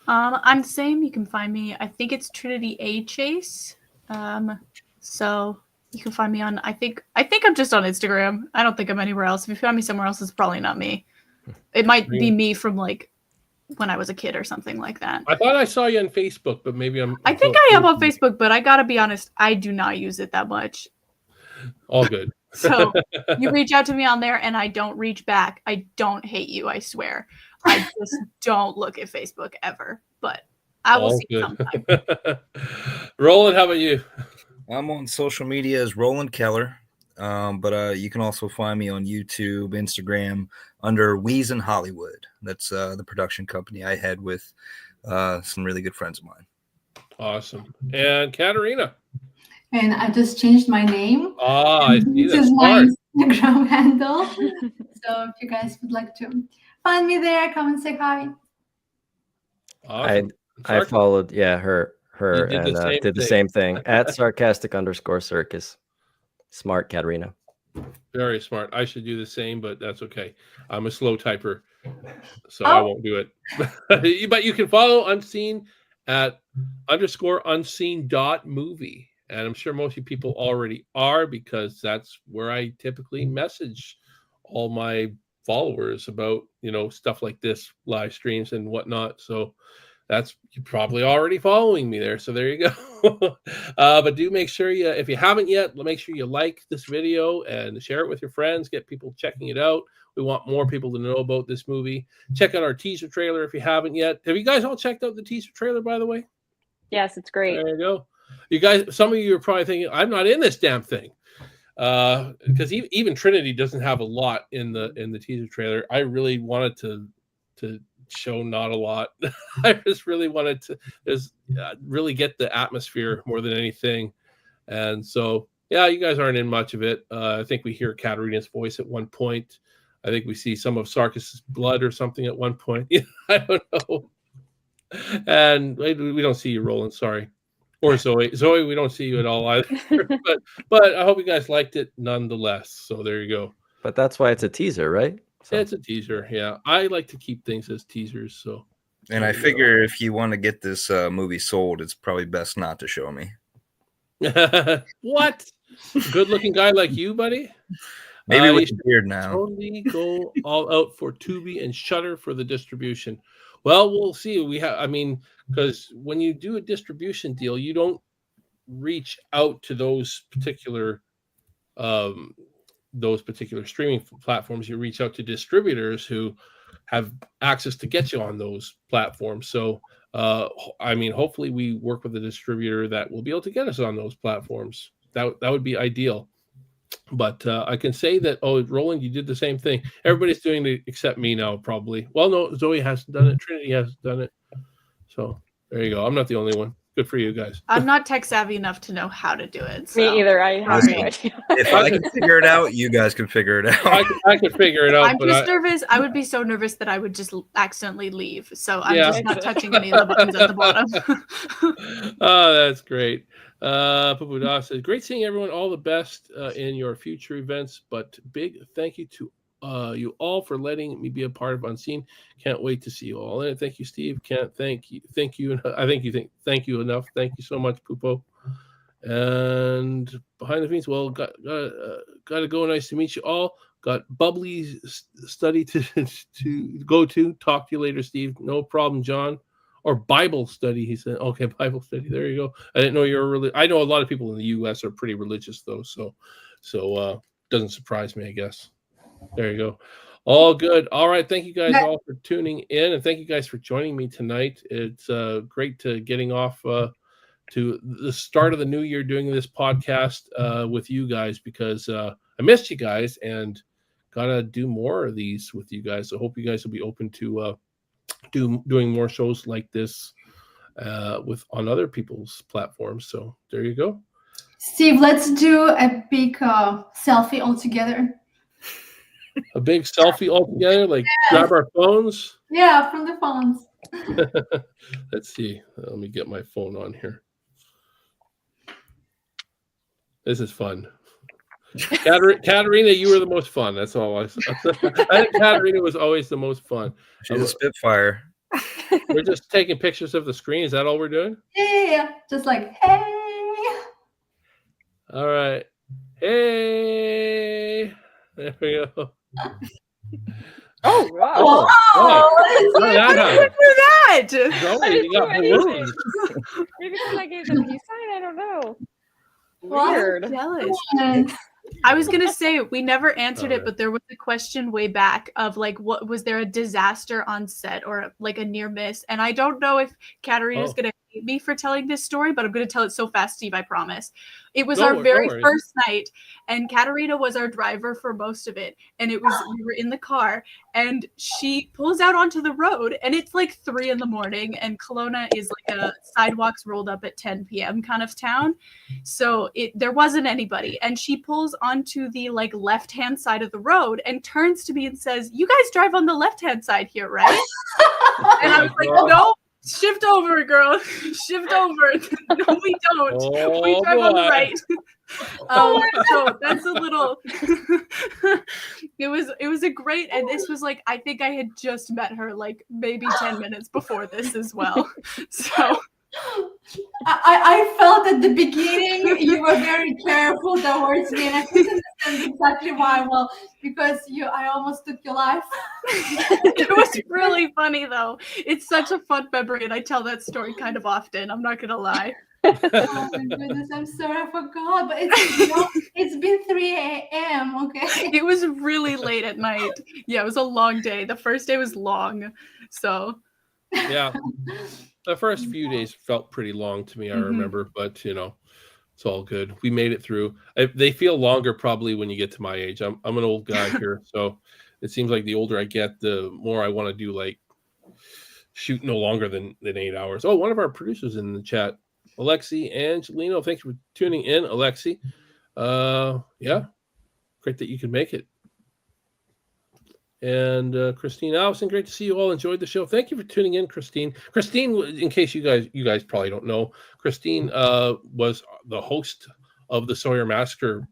I'm the same. You can find me. I think it's Trinity A Chase. So you can find me on. I think I'm just on Instagram. I don't think I'm anywhere else. If you find me somewhere else, it's probably not me. It might be me from like when I was a kid or something like that. I thought I saw you on Facebook, but maybe I think I am on Facebook, but I gotta be honest, I do not use it that much. All good. So you reach out to me on there and I don't reach back. I don't hate you, I swear. I just don't look at Facebook ever, but I will see sometime. Roland, how about you? I'm on social media as Roland Keller, but you can also find me on YouTube, Instagram under Wheeze in Hollywood. That's the production company I had with some really good friends of mine. Awesome. And Katerina. And I just changed my name. I see. This is my Instagram handle. So if you guys would like to find me there, come and say hi. Awesome. I followed her and did the same thing at sarcastic_circus. Smart, Katerina. Very smart. I should do the same, but that's okay. I'm a slow typer, so I won't do it. But you can follow Unseen at _unseen.movie. And I'm sure most of you people already are, because that's where I typically message all my followers about, stuff like this, live streams and whatnot. So you're probably already following me there. So there you go. But do make sure if you haven't yet, make sure you like this video and share it with your friends, get people checking it out. We want more people to know about this movie. Check out our teaser trailer if you haven't yet. Have you guys all checked out the teaser trailer, by the way? Yes, it's great. There you go. You guys, some of you are probably thinking, I'm not in this damn thing. because even Trinity doesn't have a lot in the teaser trailer. I really wanted to show not a lot. I just really wanted to really get the atmosphere more than anything. And so, yeah, you guys aren't in much of it. I think we hear Katarina's voice at one point. I think we see some of Sarkis's blood or something at one point. I don't know. And we don't see you, Roland. Sorry. Or Zoe. Zoe, we don't see you at all either. but I hope you guys liked it nonetheless. So there you go. But that's why it's a teaser, right? So. It's a teaser. Yeah, I like to keep things as teasers. So. And I figure if you want to get this movie sold, it's probably best not to show me. What? Good-looking guy like you, buddy? Maybe with the beard now. Totally go all out for Tubi and Shudder for the distribution. Well, we'll see. Because when you do a distribution deal, you don't reach out to those particular streaming platforms. You reach out to distributors who have access to get you on those platforms. So, hopefully we work with a distributor that will be able to get us on those platforms. That would be ideal. But I can say that, Roland, you did the same thing. Everybody's doing it except me now, probably. Well, no, Zoe hasn't done it. Trinity hasn't done it. So there you go. I'm not the only one. Good for you guys. I'm not tech savvy enough to know how to do it. So. Me either. I have no idea. If I can figure it out, you guys can figure it out. I can figure it out. I'm just nervous. I would be so nervous that I would just accidentally leave. So I'm just not touching any of the buttons at the bottom. Oh, that's great. Pupuda says, great seeing everyone. All the best in your future events. But big thank you to you all for letting me be a part of Unseen. Can't wait to see you all. And thank you, Steve. Can't thank you. Thank you. Thank you enough. Thank you so much, Pupo. And behind the scenes, well, got to go. Nice to meet you all. Got bubbly study to go to. Talk to you later, Steve. No problem, John. Or Bible study, he said. Okay, Bible study. There you go. I didn't know you were really. I know a lot of people in the U.S. are pretty religious, though. So doesn't surprise me, I guess. There you go. All good. All right. Thank you guys all for tuning in, and thank you guys for joining me tonight. It's great to getting off to the start of the new year doing this podcast with you guys, because I missed you guys and gotta do more of these with you guys. I hope you guys will be open to doing more shows like this on other people's platforms. So there you go. Steve, let's do a big selfie all together. A big selfie all together, like grab our phones. Yeah, from the phones. Let's see. Let me get my phone on here. This is fun. Katarina, you were the most fun. That's all I said. I think Katarina was always the most fun. She's a spitfire. We're just taking pictures of the screen. Is that all we're doing? Yeah. Just like, hey. All right. Hey. There we go. Oh, wow. Look at that. Zoe, you got balloons. Maybe because I gave them peace sign. I don't know. Weird. I'm jealous. I was gonna say we never answered it, but there was a question way back of like, what was there a disaster on set or like a near miss? And I don't know if Katarina's gonna hate me for telling this story, but I'm gonna tell it so fast, Steve. I promise. It was our very first night, and Katarina was our driver for most of it. And we were in the car, and she pulls out onto the road, and it's like 3 a.m, and Kelowna is like a sidewalks rolled up at 10 p.m. kind of town. So there wasn't anybody, and she pulls onto the like left-hand side of the road and turns to me and says, "You guys drive on the left-hand side here, right?" And I was like, "No. Shift over, girl. Shift over." No, we don't. We drive on the right. So that's a little. It was a great, and this was like, I think I had just met her like maybe 10 minutes before this as well. So I felt at the beginning you were very careful towards me, and I couldn't understand exactly why. Well, because I almost took your life. It was really funny though. It's such a fun memory, and I tell that story kind of often. I'm not gonna lie. Oh my goodness, I'm sorry, I forgot. But it's been 3 a.m. Okay. It was really late at night. Yeah, it was a long day. The first day was long, so. Yeah. The first few days felt pretty long to me, I remember, but It's all good. We made it through. They feel longer probably when you get to my age. I'm an old guy here, so it seems like the older I get, the more I want to do like shoot no longer than 8 hours. Oh, one of our producers in the chat, Alexi Angelino. Thanks for tuning in, Alexi. Yeah, great that you could make it. And Christine Allison, great to see you all. Enjoyed the show. Thank you for tuning in, Christine. Christine, in case you guys probably don't know, Christine was the host of the Sawyer Massacre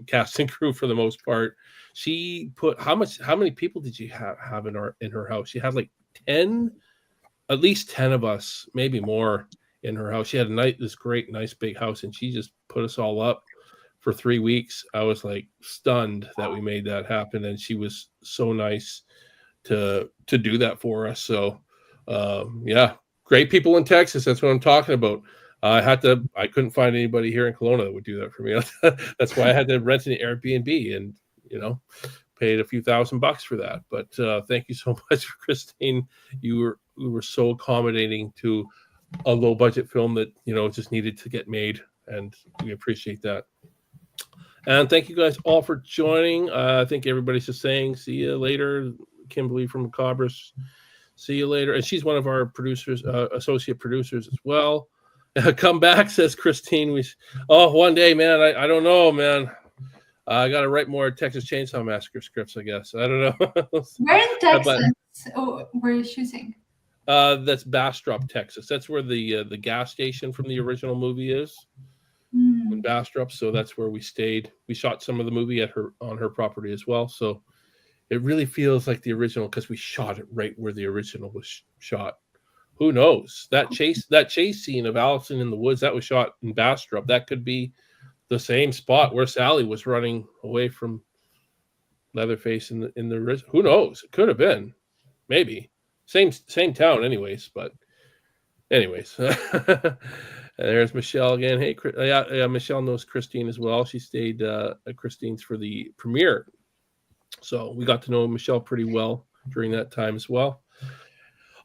cast and crew for the most part. She put how many people did you have in her house? She had like 10, at least 10 of us, maybe more in her house. She had this great, nice big house, and she just put us all up for 3 weeks. I was like stunned that we made that happen, and she was so nice to do that for us. So yeah, great people in Texas. That's what I'm talking about. I couldn't find anybody here in Kelowna that would do that for me. That's why I had to rent an Airbnb and paid a few $1,000 for that. But thank you so much, Christine. You were so accommodating to a low budget film that just needed to get made, and we appreciate that. And thank you guys all for joining. I think everybody's just saying, see you later. Kimberly from Macabres, see you later. And she's one of our producers, associate producers as well. Come back, says Christine. One day, man. I don't know, man. I got to write more Texas Chainsaw Massacre scripts, I guess. I don't know. Where in Texas were you shooting? That's Bastrop, Texas. That's where the gas station from the original movie is. In Bastrop, so that's where we stayed. We shot some of the movie on her property as well, so it really feels like the original because we shot it right where the original was shot. Who knows? That chase scene of Allison in the woods, that was shot in Bastrop. That could be the same spot where Sally was running away from Leatherface in the who knows? It could have been, maybe same town, anyways. But anyways. There's Michelle again. Hey, yeah, Michelle knows Christine as well. She stayed at Christine's for the premiere. So we got to know Michelle pretty well during that time as well.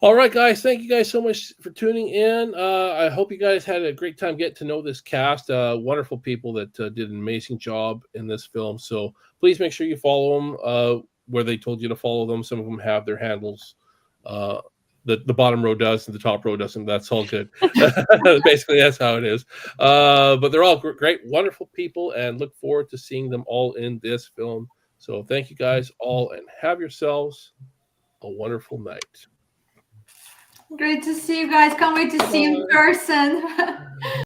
All right, guys. Thank you guys so much for tuning in. I hope you guys had a great time getting to know this cast. Wonderful people that did an amazing job in this film. So please make sure you follow them where they told you to follow them. Some of them have their handles. The bottom row does and the top row doesn't. That's all good. Basically, that's how it is. But they're all great, wonderful people, and look forward to seeing them all in this film. So thank you guys all, and have yourselves a wonderful night. Great to see you guys. Can't wait to see you in person.